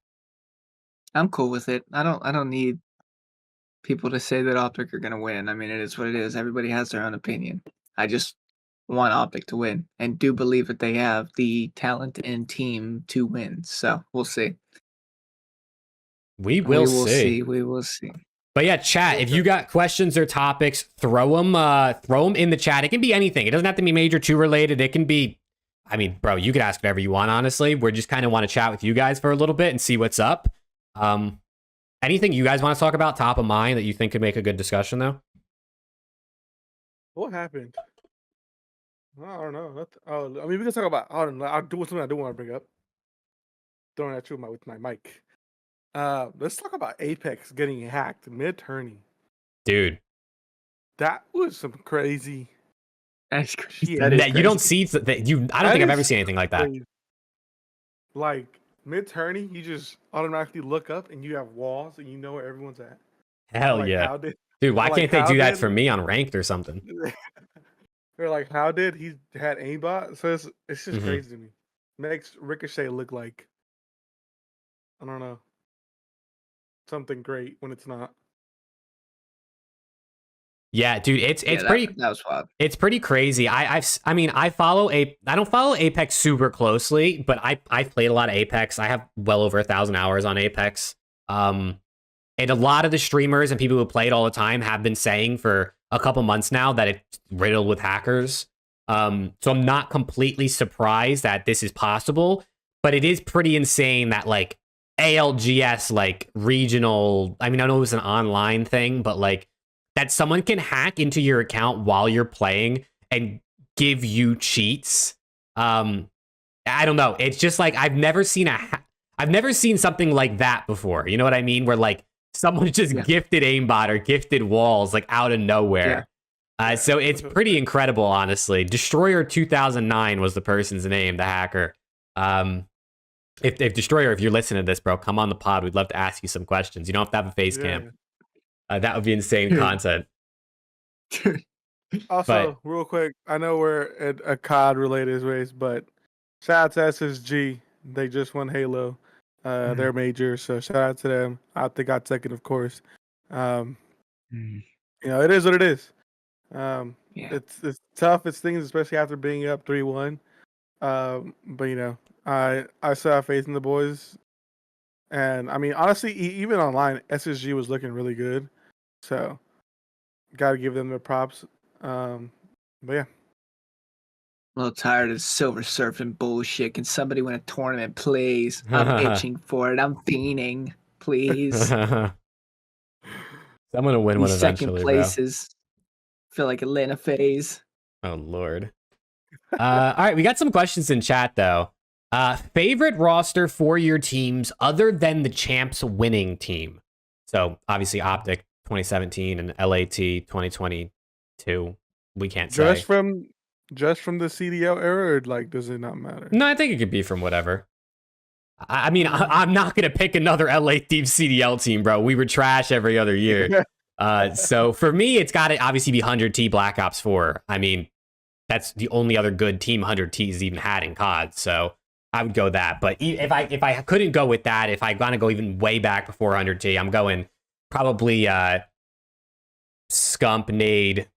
I'm cool with it. I don't need people to say that OpTic are going to win. I mean, it is what it is. Everybody has their own opinion. I just want OpTic to win and do believe that they have the talent and team to win. So we'll see. We will see. We will see. But yeah, chat, if you got questions or topics, throw them in the chat. It can be anything. It doesn't have to be Major 2 related. It can be, I mean, bro, you could ask whatever you want, honestly. We're just kind of want to chat with you guys for a little bit and see what's up. Anything you guys want to talk about top of mind that you think could make a good discussion, though? What happened? I don't know. I mean, we can talk about, I don't know. I'll do something I do want to bring up. Throwing at you with my mic. Let's talk about Apex getting hacked mid-tourney. Dude. That was some crazy. That's crazy. That you don't see that I don't think I've ever seen anything like that. Crazy. Like, mid tourney, you just automatically look up and you have walls and you know where everyone's at. Hell Like, yeah. how did Dude, why like can't they how do that did for me on ranked or something? they're like, how did he had aimbot? So it's just Mhm. crazy to me. Makes Ricochet look like, I don't know, something great when it's not. Yeah, dude, it's Yeah, pretty that was wild. it's pretty crazy. I mean, I don't follow Apex super closely, but I've played a lot of Apex. I have well over 1,000 hours on Apex. And a lot of the streamers and people who play it all the time have been saying for a couple months now that it's riddled with hackers. So I'm not completely surprised that this is possible, but it is pretty insane that like ALGS, like regional, I mean, I know it was an online thing, but like that someone can hack into your account while you're playing and give you cheats. I don't know. It's just like I've never seen something like that before. You know what I mean? Where like someone just gifted aimbot or gifted walls like out of nowhere. So it's pretty incredible, honestly. Destroyer 2009 was the person's name, the hacker. If Destroyer, if you're listening to this, bro, come on the pod. We'd love to ask you some questions. You don't have to have a face cam. That would be insane content. Also, real quick, I know we're at a COD related race, but shout out to SSG. They just won Halo. They're major, so shout out to them. I think got second, of course. You know, it is what it is. It's tough. It's things, especially after being up 3-1. But you know, I still have faith in the boys. And I mean, honestly, even online, SSG was looking really good. So, got to give them their props. But yeah. A little tired of silver surfing bullshit. Can somebody win a tournament, please? I'm itching for it. I'm fiending, please. Someone will win one These second eventually, places feel like Atlanta FaZe. bro. Oh Lord. All right, we got some questions in chat though. Favorite roster for your teams other than the champs winning team? So obviously OpTic 2017 and LAT 2022. We can't say. Just from the CDL era, or like, does it not matter? No, I think it could be from whatever. I mean, I'm not gonna pick another LA Thieves CDL team, bro. We were trash every other year. So for me, it's got to obviously be 100T Black Ops 4. I mean, that's the only other good team 100T has even had in COD. So I would go that. But if I couldn't go with that, if I want to go even way back before 100T, I'm going probably Scump Nade.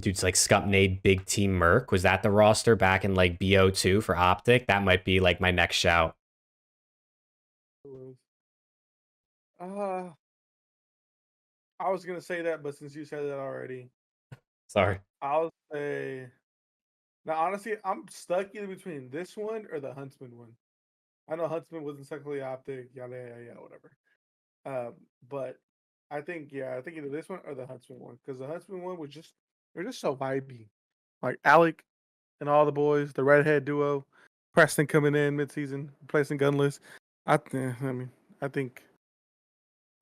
Dude's like Scump Nade Big Team Merc. Was that the roster back in like BO2 for OpTic? That might be like my next shout. I was gonna say that, but since you said that already, Sorry. I'll say. Now, honestly, I'm stuck either between this one or the Huntsman one. I know Huntsman wasn't technically OpTic, yada, whatever. But I think either this one or the Huntsman one, because the Huntsman one was they're just so vibey. Like Alec and all the boys, the redhead duo, Preston coming in mid-season, replacing Gunless. I think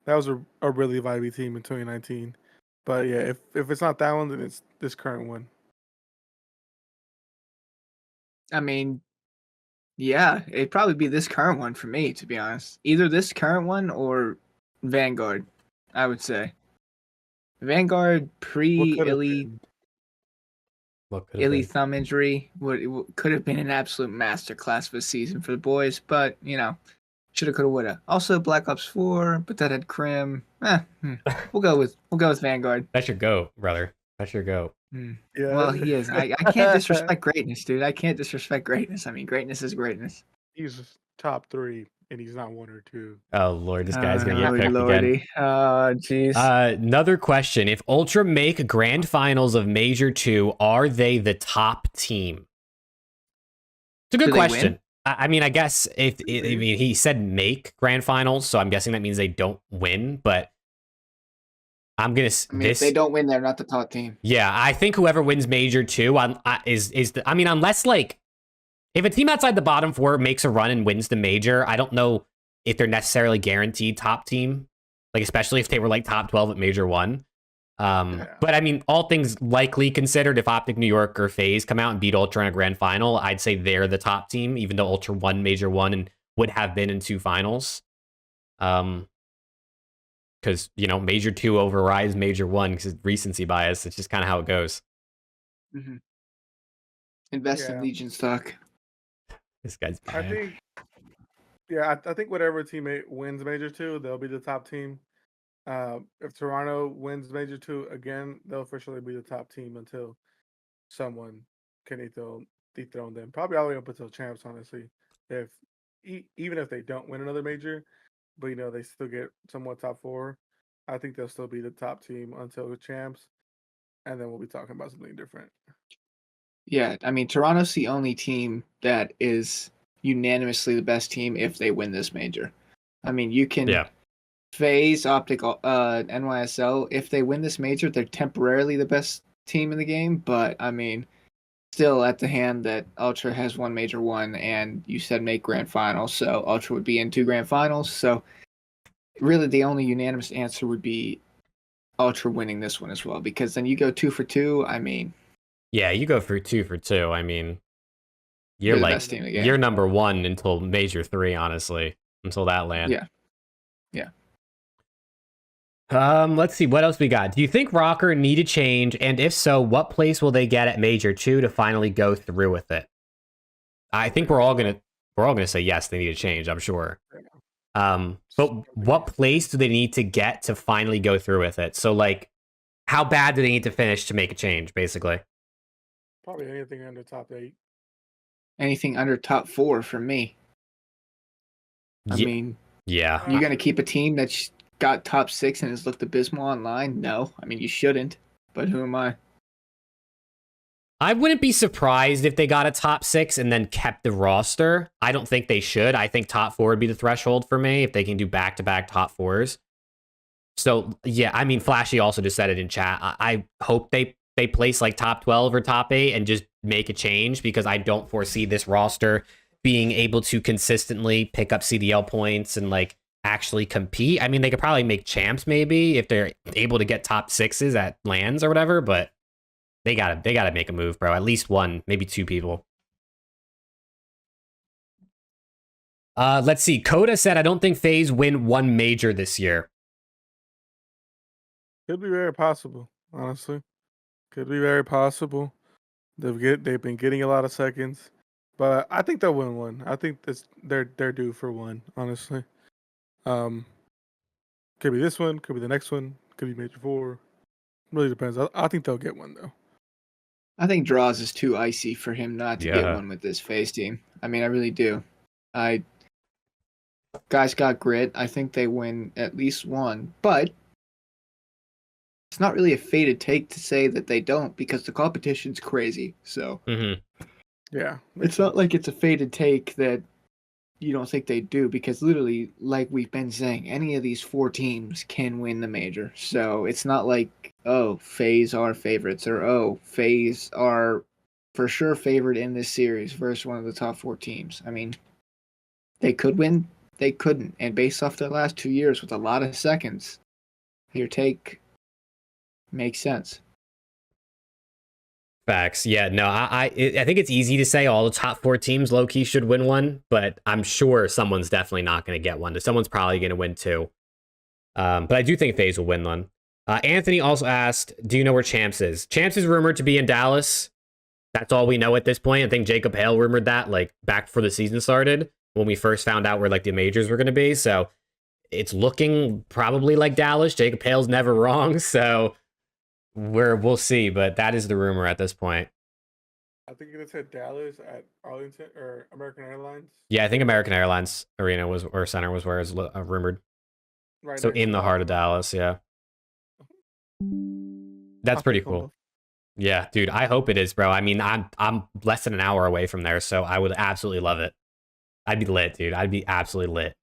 that was a really vibey team in 2019. But yeah, if it's not that one, then it's this current one. I mean, yeah, it'd probably be this current one for me, to be honest. Either this current one or Vanguard, I would say. Vanguard pre-Illy thumb injury could have been an absolute masterclass of a season for the boys, but you know, shoulda, coulda, woulda. Also, Black Ops 4, but that had Crim. We'll go with Vanguard. That's your goat, brother. That's your goat. Yeah. Well, he is. I can't disrespect greatness, dude. I can't disrespect greatness. I mean, greatness is greatness. He's top 3, and he's not 1 or 2. Oh Lord, this guy's gonna get picked Lordy. again. Oh, jeez. Another question: if Ultra make grand finals of Major 2, are they the top team? It's a good question. I mean, I guess he said make grand finals, so I'm guessing that means they don't win. But I'm gonna. If they don't win, they're not the top team. Yeah, I think whoever wins Major 2 I mean, unless like if a team outside the bottom 4 makes a run and wins the Major, I don't know if they're necessarily guaranteed top team. Like especially if they were like top 12 at Major 1. But I mean, all things likely considered, if OpTic New York or FaZe come out and beat Ultra in a grand final, I'd say they're the top team, even though Ultra won Major 1 and would have been in 2 finals. Because, Major 2 overrides Major 1 because it's recency bias. It's just kind of how it goes. Mm-hmm. Invest in Legion stock. This guy's bad. I think whatever teammate wins Major 2, they'll be the top team. If Toronto wins Major 2 again, they'll officially be the top team until someone can dethrone them. Probably all the way up until champs, honestly. Even if they don't win another major, but they still get somewhat top 4, I think they'll still be the top team until the champs, and then we'll be talking about something different. Yeah, I mean, Toronto's the only team that is unanimously the best team if they win this major. I mean, you can FaZe, OpTic, NYSL, if they win this major, they're temporarily the best team in the game, but I mean, still at the hand that Ultra has won Major 1, and you said make grand finals, so Ultra would be in 2 grand finals, so really the only unanimous answer would be Ultra winning this one as well, because then you go 2 for 2, I mean... Yeah, you go for 2 for 2, I mean... You're the like, best team in the game. You're number 1 until Major 3, honestly, until that land. Yeah. Let's see, what else we got? Do you think ROKKR need a change? And if so, what place will they get at Major 2 to finally go through with it? I think we're all gonna say yes, they need a change, I'm sure. But what place do they need to get to finally go through with it? So like, how bad do they need to finish to make a change, basically? Probably anything under top 8. Anything under top 4 for me. I mean, yeah. You're gonna keep a team that's got top 6 and has looked abysmal online? No. I mean, you shouldn't. But who am I? I wouldn't be surprised if they got a top 6 and then kept the roster. I don't think they should. I think top 4 would be the threshold for me if they can do back-to-back top 4s. So, yeah, I mean, Flashy also just said it in chat. I hope they place like top 12 or top 8 and just make a change, because I don't foresee this roster being able to consistently pick up CDL points and like actually compete. I mean, they could probably make champs maybe if they're able to get top 6s at lands or whatever, but they gotta make a move, bro. At least 1, maybe 2 people. Let's see. Coda said, I don't think FaZe win 1 major this year. Could be very possible, honestly. Could be very possible. They've been getting a lot of seconds, but I think they'll win 1. I think they're due for 1, honestly. Could be this one, could be the next one, could be Major 4. Really depends. I think they'll get 1 though. I think draws is too icy for him not to get 1 with this FaZe team. I mean, I really do. Guys got grit. I think they win at least 1, but it's not really a fated take to say that they don't, because the competition's crazy. So yeah, it's not like it's a fated take that you don't think they do, because literally, like we've been saying, any of these 4 teams can win the major. So it's not like, oh, FaZe are favorites, or oh, FaZe are for sure favored in this series versus one of the top 4 teams. I mean, they could win, they couldn't. And based off their last 2 years with a lot of seconds, your take makes sense. Facts. Yeah, no, I think it's easy to say all the top 4 teams low-key should win 1, but I'm sure someone's definitely not going to get 1. Someone's probably going to win 2. But I do think FaZe will win 1. Anthony also asked, do you know where Champs is? Champs is rumored to be in Dallas. That's all we know at this point. I think Jacob Hale rumored that like back before the season started, when we first found out where like the majors were going to be. So it's looking probably like Dallas. Jacob Hale's never wrong. So we'll see, but that is the rumor at this point. I think it said Dallas at Arlington or American Airlines. Yeah, I think American Airlines Arena was, or center was where it's rumored. Right. So in the heart of Dallas, yeah. That's pretty cool. Yeah, dude, I hope it is, bro. I mean, I'm less than an hour away from there, so I would absolutely love it. I'd be lit, dude. I'd be absolutely lit.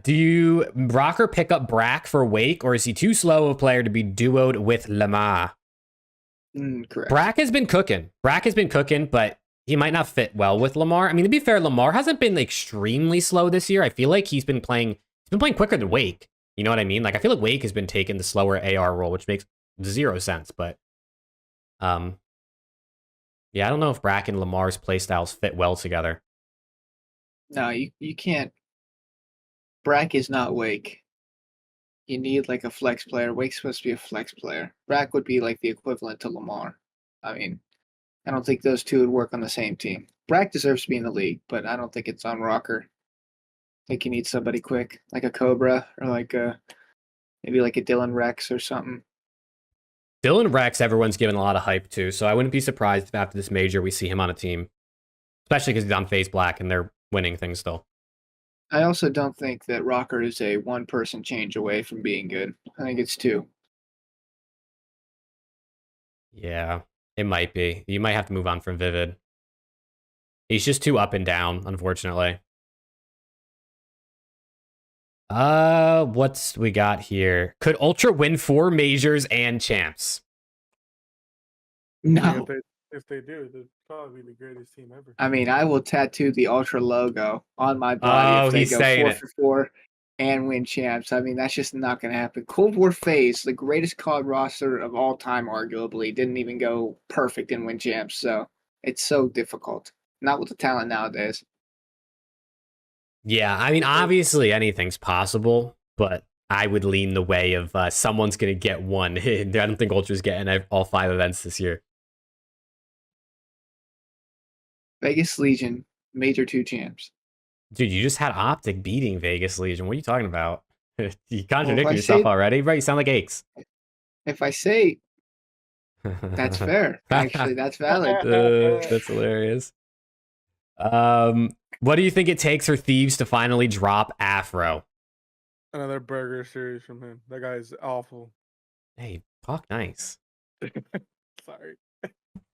Do you ROKKR pick up Brack for Wake, or is he too slow of a player to be duoed with Lamar? Correct. Brack has been cooking. But he might not fit well with Lamar. I mean, to be fair, Lamar hasn't been extremely slow this year. I feel like he's been playing quicker than Wake. You know what I mean? Like, I feel like Wake has been taking the slower AR role, which makes 0 sense. But, yeah, I don't know if Brack and Lamar's playstyles fit well together. No, you can't. Brack is not Wake. You need like a flex player. Wake's supposed to be a flex player. Brack would be like the equivalent to Lamar. I mean, I don't think those two would work on the same team. Brack deserves to be in the league, but I don't think it's on ROKKR. I think you need somebody quick, like a Cobra or like maybe like a Dylan Rex or something. Dylan Rex, everyone's given a lot of hype to, so I wouldn't be surprised if after this major we see him on a team, especially because he's on FaZe Black and they're winning things still. I also don't think that ROKKR is a one-person change away from being good. I think it's two. Yeah, it might be. You might have to move on from Vivid. He's just too up and down, unfortunately. What's we got here? Could Ultra win 4 majors and champs? No. If they do, they'd probably be the greatest team ever. I mean, I will tattoo the Ultra logo on my body if they he's go saying 4 it. for 4 and win champs. I mean, that's just not going to happen. Cold War FaZe, the greatest COD roster of all time, arguably, didn't even go perfect and win champs. So it's so difficult. Not with the talent nowadays. Yeah, I mean, obviously anything's possible, but I would lean the way of someone's going to get one. I don't think Ultra's getting all 5 events this year. Vegas Legion, Major 2 champs. Dude, you just had OpTic beating Vegas Legion. What are you talking about? You contradicted yourself already, right? You sound like Aches. If I say that's fair, actually, that's valid. That's hilarious. What do you think it takes for Thieves to finally drop Afro? Another burger series from him. That guy's awful. Hey, talk nice. Sorry.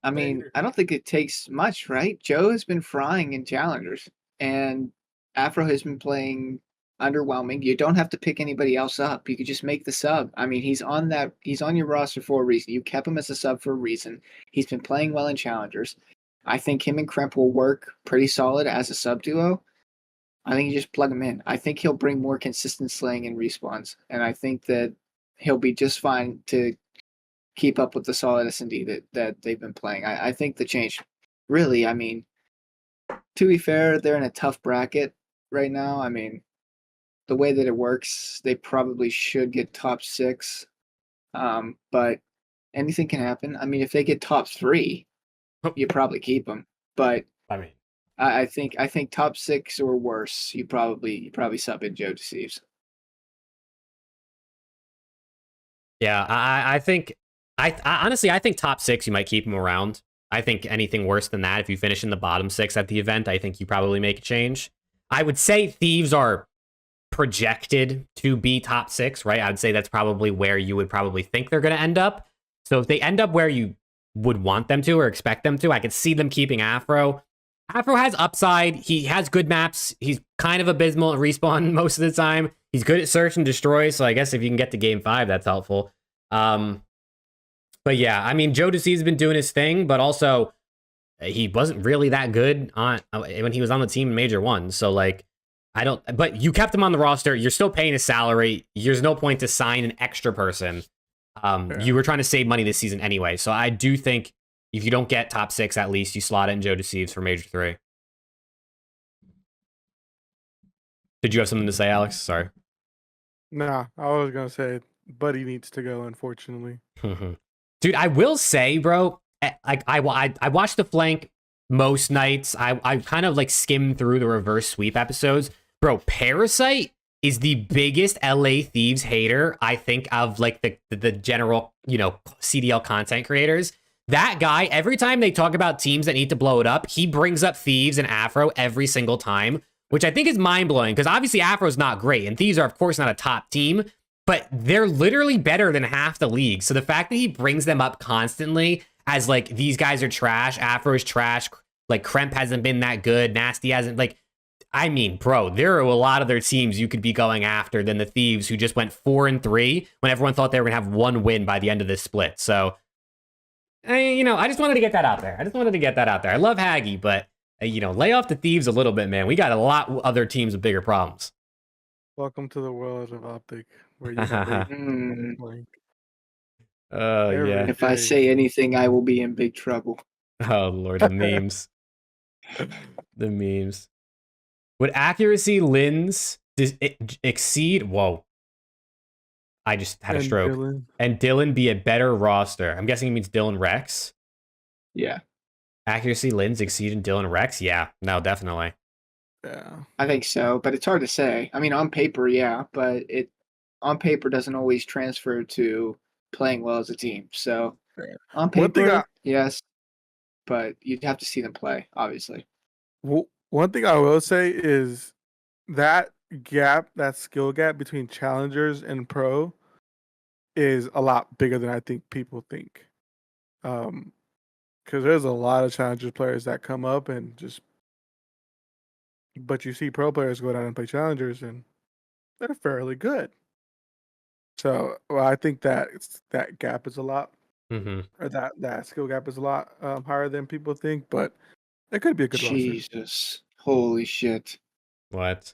I mean, I don't think it takes much, right? Joe has been frying in challengers, and Afro has been playing underwhelming. You don't have to pick anybody else up. You could just make the sub. I mean, he's on your roster for a reason. You kept him as a sub for a reason. He's been playing well in challengers. I think him and Kremp will work pretty solid as a sub duo. I think you just plug him in. I think he'll bring more consistent slaying and respawns, and I think that he'll be just fine to keep up with the solid S&D that they've been playing. I think the change, really, I mean, to be fair, they're in a tough bracket right now. I mean, the way that it works, they probably should get top 6, but anything can happen. I mean, if they get top 3, you probably keep them. But I mean, I think top 6 or worse, you probably sub in Joe Deceives. Yeah, I think I honestly I think top 6 you might keep him around. I think anything worse than that, if you finish in the bottom 6 at the event, I think you probably make a change. I would say Thieves are projected to be top 6, right? I would say that's probably where you would probably think they're going to end up. So if they end up where you would want them to or expect them to, I could see them keeping Afro. Afro has upside. He has good maps. He's kind of abysmal at respawn most of the time. He's good at search and destroy, so I guess if you can get to game 5, that's helpful. But yeah, I mean, Joe Deceives has been doing his thing, but also he wasn't really that good when he was on the team in Major 1. So like, but you kept him on the roster. You're still paying his salary. There's no point to sign an extra person. You were trying to save money this season anyway. So I do think if you don't get top 6, at least you slot in Joe Deceives for Major 3. Did you have something to say, Alex? Sorry. Nah, I was going to say Buddy needs to go, unfortunately. Dude, I will say, bro, like I watch the flank most nights. I kind of like skim through the reverse sweep episodes. Bro, Parasite is the biggest LA Thieves hater, I think, of like the general, CDL content creators. That guy, every time they talk about teams that need to blow it up, he brings up Thieves and Afro every single time, which I think is mind-blowing because obviously Afro's not great and Thieves are, of course, not a top team, but they're literally better than half the league. So the fact that he brings them up constantly as like, these guys are trash, Afro's trash, like Kremp hasn't been that good, Nasty hasn't, like, I mean, bro, there are a lot of their teams you could be going after than the Thieves who just went 4-3 when everyone thought they were going to have 1 win by the end of this split. So, I just wanted to get that out there. I love Haggy, but, lay off the Thieves a little bit, man. We got a lot of other teams with bigger problems. Welcome to the world of OpTic. where you have a Mm, like Oh every yeah. if I day. say anything, I will be in big trouble. Oh Lord, the memes. The memes. Would accuracy lens exceed? Whoa! I just had a And stroke. Dylan, And Dylan be a better roster. I'm guessing he means Dylan Rex. Yeah, Accuracy lens exceeding Dylan Rex? Yeah, no, definitely. yeah. I think so, but it's hard to say. I mean, on paper, yeah, but it on paper doesn't always transfer to playing well as a team. So Yeah. on One thing paper, yes, but you'd have to see them play, obviously. one thing I will say is that gap, that skill gap between challengers and pro, is a lot bigger than I think people think. Because there's a lot of challengers players that come up and just, but you see pro players go down and play challengers and they're fairly good. So well, I think that gap is a lot, Mm-hmm. or that skill gap is a lot higher than people think. But it could be a good roster. Jesus, holy shit! What?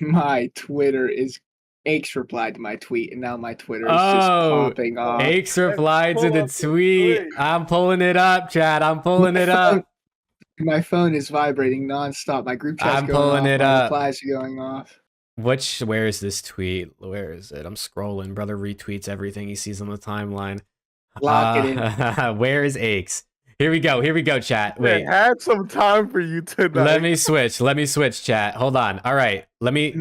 My Twitter is Aches replied to my tweet, and now my Twitter is just Oh, popping off. Aches replied to Pull the up the tweet. tweet. I'm pulling it up, Chad. I'm pulling My it phone, up. my phone is vibrating nonstop. My group chat's I'm going pulling off. it My up. replies are going off. Where is this tweet? Where is it? I'm scrolling. Brother retweets everything he sees on the timeline. Lock it in. Where is Aches? Here we go, chat. They Wait. had some time for you Let tonight. me switch, chat. Hold on. All right. Let me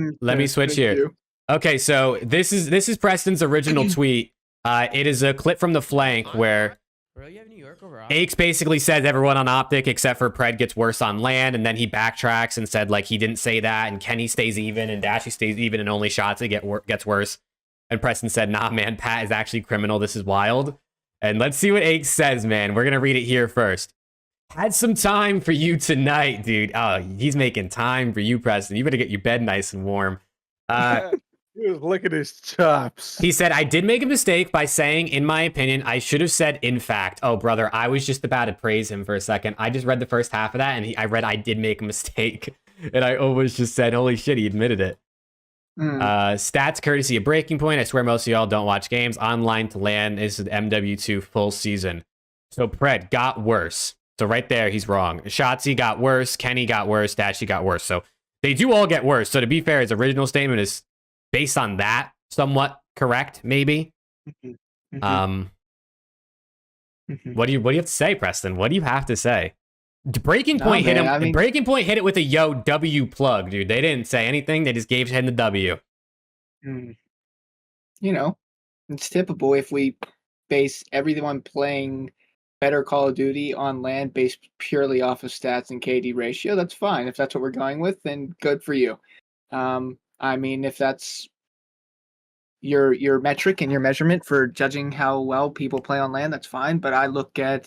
switch Thank here. you. Okay, so this is Preston's original tweet. It is a clip from the flank where Bro, you have New York over Aches basically says everyone on OpTic except for Pred gets worse on land, and then he backtracks and said like he didn't say that, and Kenny stays even, and Dashy stays even, and only shots it gets worse. And Preston said, "Nah, man, Pat is actually criminal. This is wild." And let's see what Aches says, man. We're gonna read it here first. Had some time for you tonight, dude. Oh, he's making time for you, Preston. You better get your bed nice and warm. He was licking his chops. He said, I did make a mistake by saying, in my opinion, I should have said, in fact. Oh, brother, I was just about to praise him for a second. I just read the first half of that, and I read I did make a mistake. And I almost just said, holy shit, he admitted it. Stats courtesy of Breaking Point. I swear most of y'all don't watch games. Online to LAN. This is MW2 full season. So Pred got worse. So right there, he's wrong. Shotzi got worse. Kenny got worse. Dashy got worse. So they do all get worse. So to be fair, his original statement is based on that, somewhat correct, maybe. What do you have to say, Preston? What do you have to say? Breaking Point hit him. I mean, Breaking Point hit it with a yo W plug, dude. They didn't say anything. They just gave him the W. you know, it's typical if we base everyone playing better Call of Duty on land based purely off of stats and KD ratio. That's fine. If that's what we're going with, then good for you. I mean, if that's your metric and your measurement for judging how well people play on land, that's fine. But I look at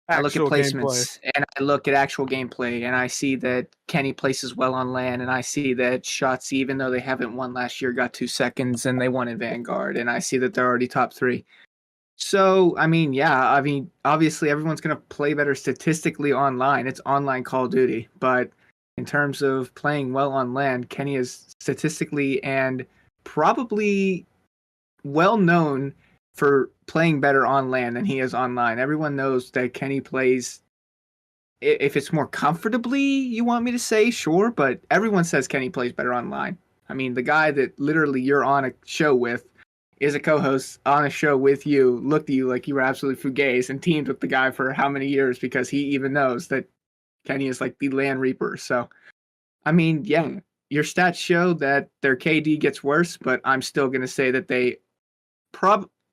placements and I look at actual gameplay, and I see that Kenny places well on land, and I see that Shots, even though they haven't won last year, got 2 seconds and they won in Vanguard, and I see that they're already top 3. So, I mean, yeah, I mean, obviously everyone's going to play better statistically online. It's online Call of Duty, but in terms of playing well on land, Kenny is statistically and probably well known for playing better on land than he is online. Everyone knows that Kenny plays, if it's more comfortably, you want me to say, sure, but everyone says Kenny plays better online. I mean, the guy that literally you're on a show with is a co-host on a show with you, looked at you like you were absolutely fugazi, and teamed with the guy for how many years because he even knows that Kenny is like the land reaper. So, I mean, yeah, your stats show that their KD gets worse, but I'm still going to say that they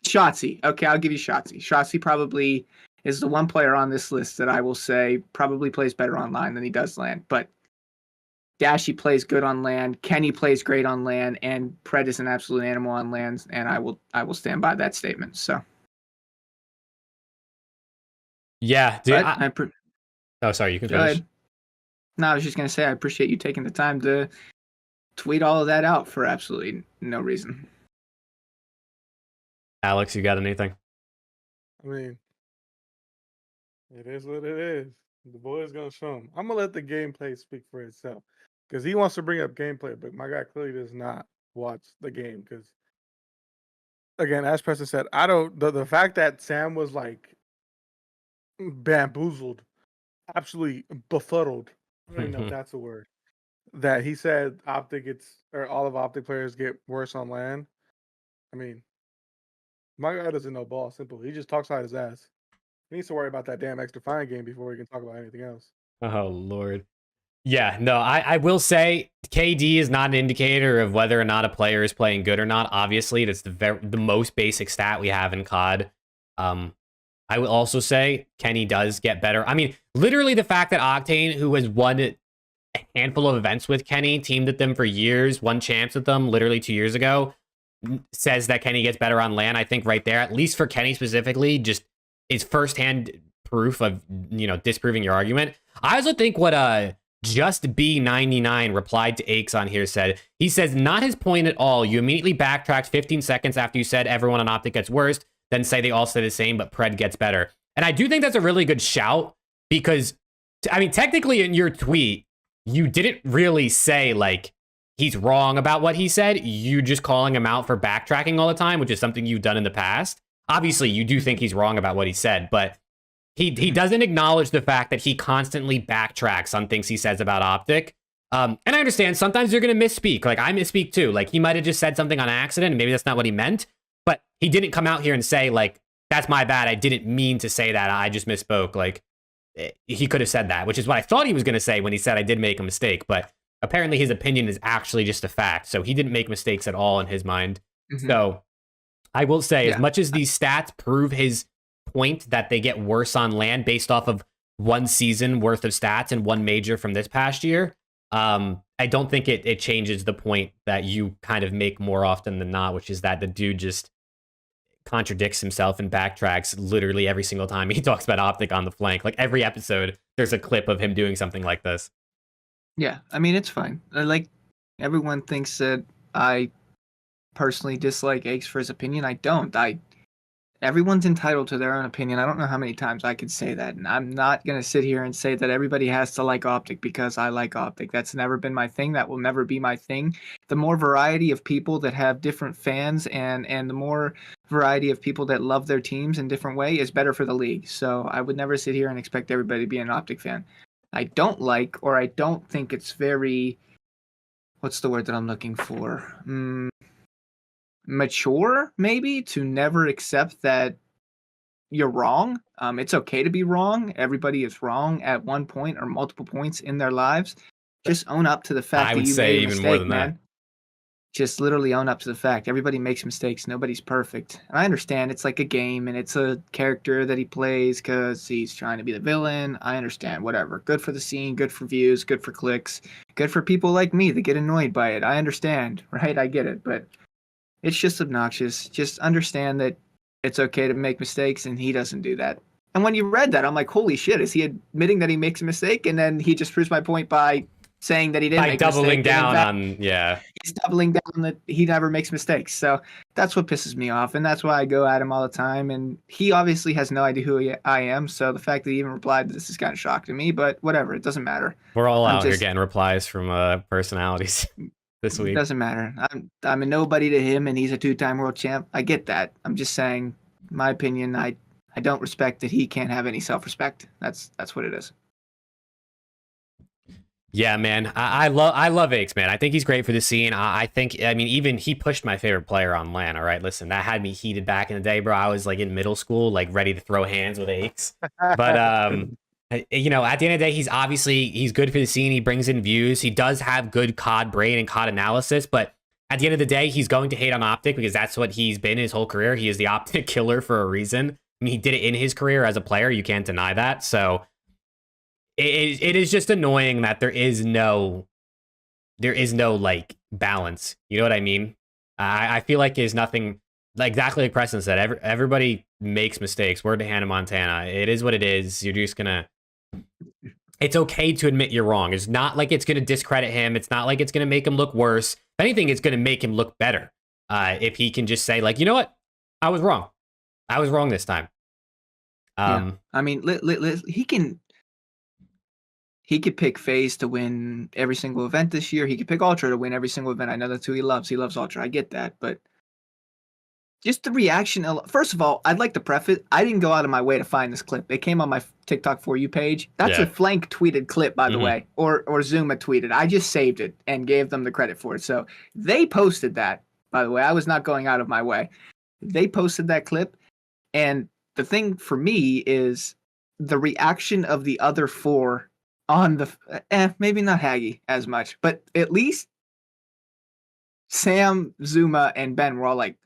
Shotzi. Okay, I'll give you Shotzi. Shotzi probably is the one player on this list that I will say probably plays better online than he does land. But Dashy plays good on land, Kenny plays great on land, and Pred is an absolute animal on lands, and I will stand by that statement. So Yeah, dude. oh, sorry, you can finish. No, I was just gonna say I appreciate you taking the time to tweet all of that out for absolutely no reason. Alex, you got anything? I mean, it is what it is. The boy's gonna show him. I'm gonna let the gameplay speak for itself because he wants to bring up gameplay, but my guy clearly does not. watch the game because, again, as Preston said, I don't the fact that Sam was like bamboozled, absolutely befuddled. I don't even know if that's a word. That he said OpTic gets or all of OpTic players get worse on land. I mean, my guy doesn't know ball. Simple. He just talks out his ass. He needs to worry about that damn extra fine game before he can talk about anything else. Oh Lord. Yeah, no, I will say KD is not an indicator of whether or not a player is playing good or not. Obviously, that's the most basic stat we have in COD. I will also say Kenny does get better. I mean, literally the fact that Octane, who has won a handful of events with Kenny, teamed with them for years, won champs with them literally 2 years ago, says that Kenny gets better on LAN. I think right there, at least for Kenny specifically, just is firsthand proof of, disproving your argument. I also think what Just B99 replied to Aches on here he says, not his point at all. You immediately backtracked 15 seconds after you said everyone on OpTic gets worse, then say they all say the same, but Pred gets better. And I do think that's a really good shout because, technically in your tweet, you didn't really say, like, he's wrong about what he said. You just calling him out for backtracking all the time, which is something you've done in the past. Obviously, you do think he's wrong about what he said, but he doesn't acknowledge the fact that he constantly backtracks on things he says about OpTic. And I understand sometimes you're going to misspeak. Like, I misspeak too. Like, he might have just said something on accident, and maybe that's not what he meant. But he didn't come out here and say, like, that's my bad. I didn't mean to say that. I just misspoke. Like, he could have said that, which is what I thought he was going to say when he said I did make a mistake. But apparently his opinion is actually just a fact. So he didn't make mistakes at all in his mind. Mm-hmm. So I will say, as much as these stats prove his point that they get worse on LAN based off of one season worth of stats and one major from this past year, I don't think it changes the point that you kind of make more often than not, which is that the dude just contradicts himself and backtracks literally every single time he talks about OpTic on the flank. Like, every episode, there's a clip of him doing something like this. Yeah, it's fine. Like, everyone thinks that I personally dislike Aches for his opinion. I don't. Everyone's entitled to their own opinion. I don't know how many times I could say that, and I'm not going to sit here and say that everybody has to like OpTic because I like OpTic. That's never been my thing. That will never be my thing. The more variety of people that have different fans and the more variety of people that love their teams in different way is better for the league. So I would never sit here and expect everybody to be an OpTic fan. I don't like, or I don't think it's very, what's the word that I'm looking for? Mature, maybe, to never accept that you're wrong. It's okay to be wrong. Everybody is wrong at one point or multiple points in their lives. Just own up to the fact that you made a mistake, more than man. That. Just literally own up to the fact. Everybody makes mistakes. Nobody's perfect. And I understand it's like a game and it's a character that he plays because he's trying to be the villain. I understand. Whatever. Good for the scene. Good for views. Good for clicks. Good for people like me that get annoyed by it. I understand. Right? I get it. But it's just obnoxious. Just understand that it's okay to make mistakes, and he doesn't do that. And when you read that, I'm like, holy shit, is he admitting that he makes a mistake? And then he just proves my point by saying that he didn't make a mistake. By doubling down on, yeah. He's doubling down that he never makes mistakes. So that's what pisses me off, and that's why I go at him all the time. And he obviously has no idea who I am, so the fact that he even replied to this is kind of shock to me, but whatever, it doesn't matter. We're all out here getting replies from personalities. This week. It doesn't matter. I'm a nobody to him, and he's a 2-time world champ. I get that. I'm just saying, my opinion. I don't respect that he can't have any self-respect. That's what it is. Yeah, man. I love Aches, man. I think he's great for the scene. I think, even he pushed my favorite player on LAN. All right, listen, that had me heated back in the day, bro. I was like in middle school, like ready to throw hands with Aches. But at the end of the day, he's good for the scene. He brings in views. He does have good COD brain and COD analysis, but at the end of the day, he's going to hate on OpTic because that's what he's been his whole career. He is the OpTic killer for a reason. He did it in his career as a player. You can't deny that. So it is just annoying that there is no like balance. You know what I mean? I feel like there's nothing, like exactly like Preston said, everybody makes mistakes. Word to Hannah Montana. It is what it is. You're just gonna, it's okay to admit you're wrong. It's not like it's going to discredit him. It's not like it's going to make him look worse. If anything, it's going to make him look better. If he can just say, like, you know what? I was wrong. I was wrong this time. He can he could pick FaZe to win every single event this year. He could pick Ultra to win every single event. I know that's who he loves. He loves Ultra. I get that, but just the reaction. First of all, I'd like to preface, I didn't go out of my way to find this clip. It came on my TikTok For You page. That's a Flank tweeted clip, by the way, or Zuma tweeted. I just saved it and gave them the credit for it. So they posted that, by the way. I was not going out of my way. They posted that clip. And the thing for me is the reaction of the other 4 on the, maybe not Haggy as much, but at least Sam, Zuma, and Ben were all like,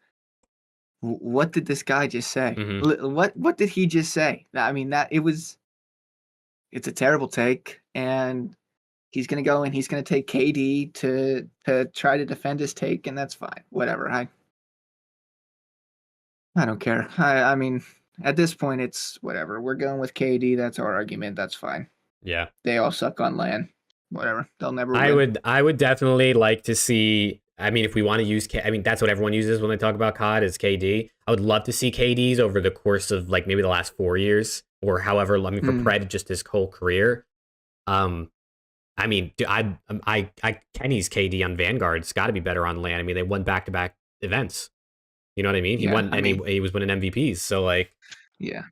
what did this guy just say? What did he just say? I mean, it's a terrible take, and he's gonna go and he's gonna take KD to try to defend his take, and that's fine. Whatever. I don't care. I mean, at this point, it's whatever. We're going with KD. That's our argument. That's fine. Yeah. They all suck on LAN. Whatever. They'll never win. I would definitely like to see. I mean, if we want to use, I mean, that's what everyone uses when they talk about COD is KD. I would love to see KD's over the course of like maybe the last 4 years or however. I mean, for Pred, just his whole career. I mean, Kenny's KD on Vanguard's got to be better on LAN. I mean, they won back-to-back events. You know what I mean? He won, and he was winning MVPs. So like, yeah.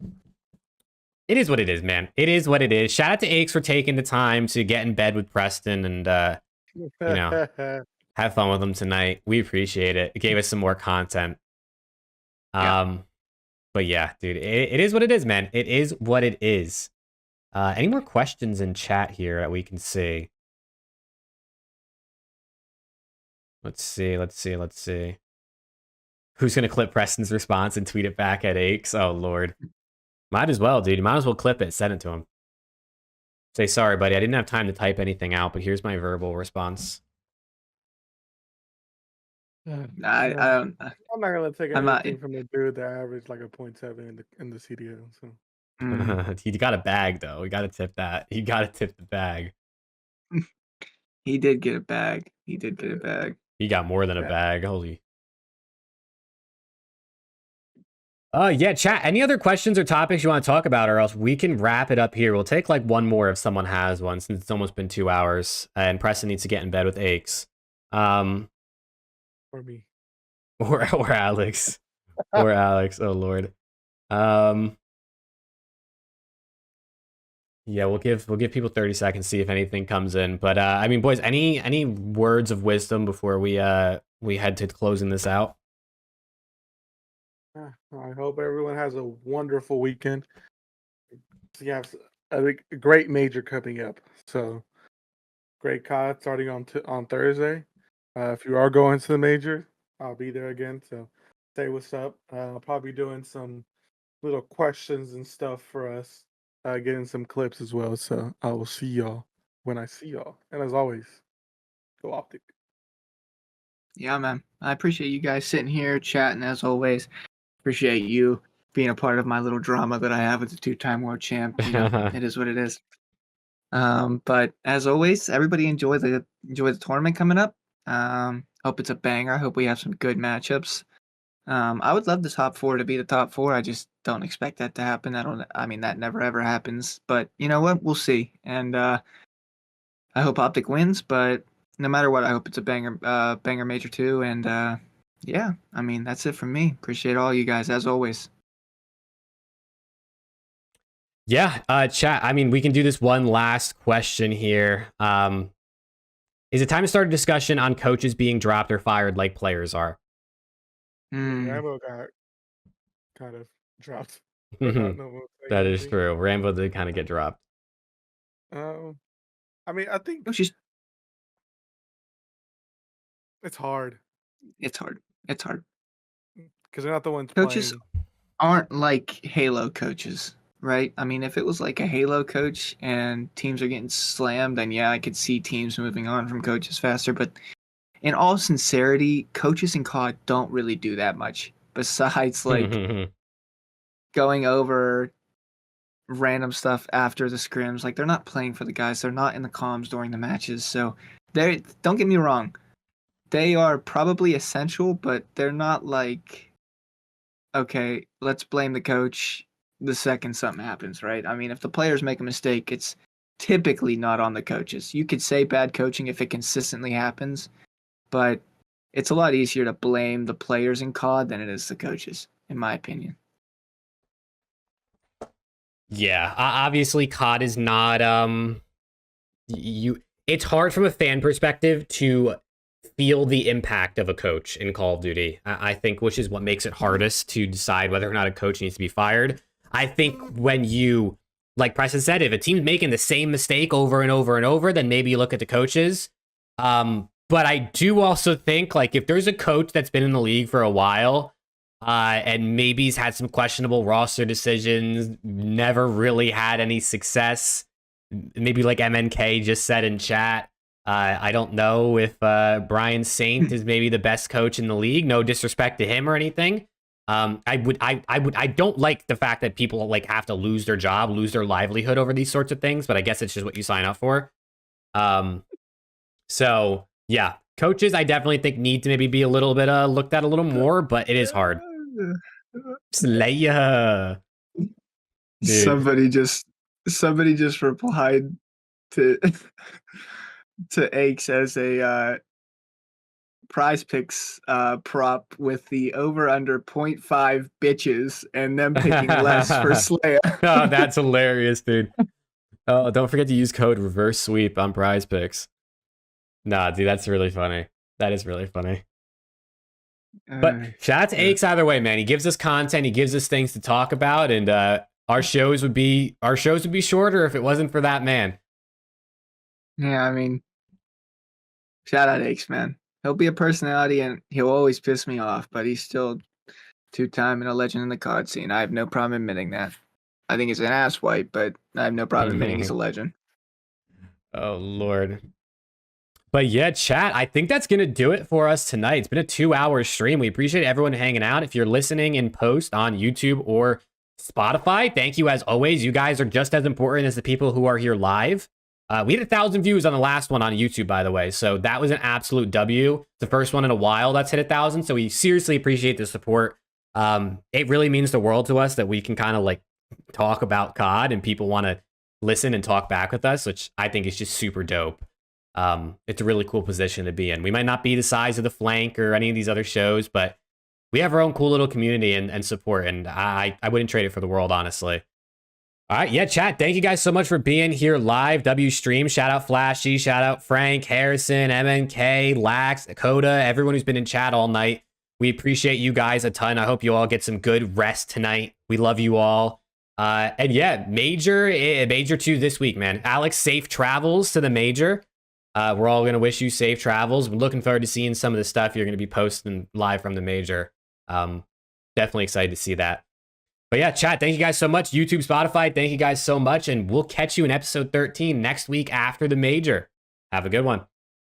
It is what it is, man. It is what it is. Shout out to Aches for taking the time to get in bed with Preston and, you know, have fun with him tonight. We appreciate it. It gave us some more content. But yeah, dude, it is what it is, man. It is what it is. Any more questions in chat here that we can see? Let's see. Who's going to clip Preston's response and tweet it back at Aches? Oh, Lord. Might as well, dude. You might as well clip it. Send it to him. Say, sorry, buddy. I didn't have time to type anything out, but here's my verbal response. I'm not gonna take anything from a dude that averaged like a 0.7 in the CDL. So He got a bag though. We gotta tip that. You gotta tip the bag. He did get a bag. He got more than a bag. Holy. Yeah, chat. Any other questions or topics you want to talk about, or else we can wrap it up here. We'll take like one more if someone has one, since it's almost been 2 hours, and Preston needs to get in bed with Aches. Or me. Or Alex. Or Alex. Oh Lord. Yeah, we'll give people 30 seconds, see if anything comes in. But I mean, boys, any words of wisdom before we head to closing this out? I hope everyone has a wonderful weekend. You have a great major coming up. So great COD starting on Thursday. If you are going to the major, I'll be there again. So say what's up. I'll probably be doing some little questions and stuff for us, getting some clips as well. So I will see y'all when I see y'all. And as always, go OpTic. Yeah, man. I appreciate you guys sitting here chatting as always. Appreciate you being a part of my little drama that I have with the 2-time world champ. You know, it is what it is. But as always, everybody enjoy the tournament coming up. Hope it's a banger. I hope we have some good matchups. I would love the top 4 to be the top 4. I just don't expect that to happen. I mean, that never ever happens. But you know what? We'll see. And I hope OpTic wins. But no matter what, I hope it's a banger major too. And yeah, I mean, that's it from me. Appreciate all you guys as always. Yeah, chat. I mean, we can do this one last question here. Is it time to start a discussion on coaches being dropped or fired like players are? Rambo got kind of dropped. That is true. Rambo did kind of get dropped. I mean, I think it's hard. It's hard because they're not the ones coaches playing. Aren't like Halo coaches, right? I mean, if it was like a Halo coach and teams are getting slammed, then yeah, I could see teams moving on from coaches faster. But in all sincerity, coaches in COD don't really do that much besides like going over random stuff after the scrims. Like, they're not playing for the guys. They're not in the comms during the matches. So don't get me wrong. They are probably essential, but they're not like, okay, let's blame the coach the second something happens, right? I mean, if the players make a mistake, it's typically not on the coaches. You could say bad coaching if it consistently happens, but it's a lot easier to blame the players in COD than it is the coaches, in my opinion. Yeah, obviously COD is not it's hard from a fan perspective to feel the impact of a coach in Call of Duty. I think, which is what makes it hardest to decide whether or not a coach needs to be fired. I think when you, like Preston said, if a team's making the same mistake over and over and over, then maybe you look at the coaches. But I do also think, like, if there's a coach that's been in the league for a while, and maybe he's had some questionable roster decisions, never really had any success, maybe like MNK just said in chat, I don't know if Brian Saint is maybe the best coach in the league. No disrespect to him or anything. I don't like the fact that people like have to lose their job, lose their livelihood over these sorts of things, but I guess it's just what you sign up for. So yeah, coaches I definitely think need to maybe be a little bit looked at a little more, but it is hard. Slayer. Somebody just replied to Aches as a prize picks prop with the over under 0.5 bitches and them picking less for Slayer. Oh, that's hilarious, dude. Oh, don't forget to use code reverse sweep on prize picks. Nah, dude, that's really funny. That is really funny. But shout out to Aches either way, man. He gives us content, he gives us things to talk about, and our shows would be shorter if it wasn't for that man. Yeah, I mean, shout out Aches, man. He'll be a personality and he'll always piss me off, but he's still two-time and a legend in the COD scene. I have no problem admitting that. I think he's an asswipe, but I have no problem admitting he's a legend. Oh, Lord. But yeah, chat, I think that's going to do it for us tonight. It's been a 2-hour stream. We appreciate everyone hanging out. If you're listening in post on YouTube or Spotify, thank you as always. You guys are just as important as the people who are here live. We had 1,000 views on the last one on YouTube, by the way. So that was an absolute W. The first one in a while that's hit 1,000. So we seriously appreciate the support. It really means the world to us that we can kind of like talk about COD and people want to listen and talk back with us, which I think is just super dope. It's a really cool position to be in. We might not be the size of the Flank or any of these other shows, but we have our own cool little community and support. And I wouldn't trade it for the world, honestly. All right, yeah, chat. Thank you guys so much for being here live. W Stream, shout out Flashy, shout out Frank, Harrison, MNK, Lax, Coda, everyone who's been in chat all night. We appreciate you guys a ton. I hope you all get some good rest tonight. We love you all. And yeah, Major 2 this week, man. Alex, safe travels to the Major. We're all going to wish you safe travels. We're looking forward to seeing some of the stuff you're going to be posting live from the Major. Definitely excited to see that. But yeah, chat, thank you guys so much. YouTube, Spotify, thank you guys so much. And we'll catch you in episode 13 next week after the Major. Have a good one.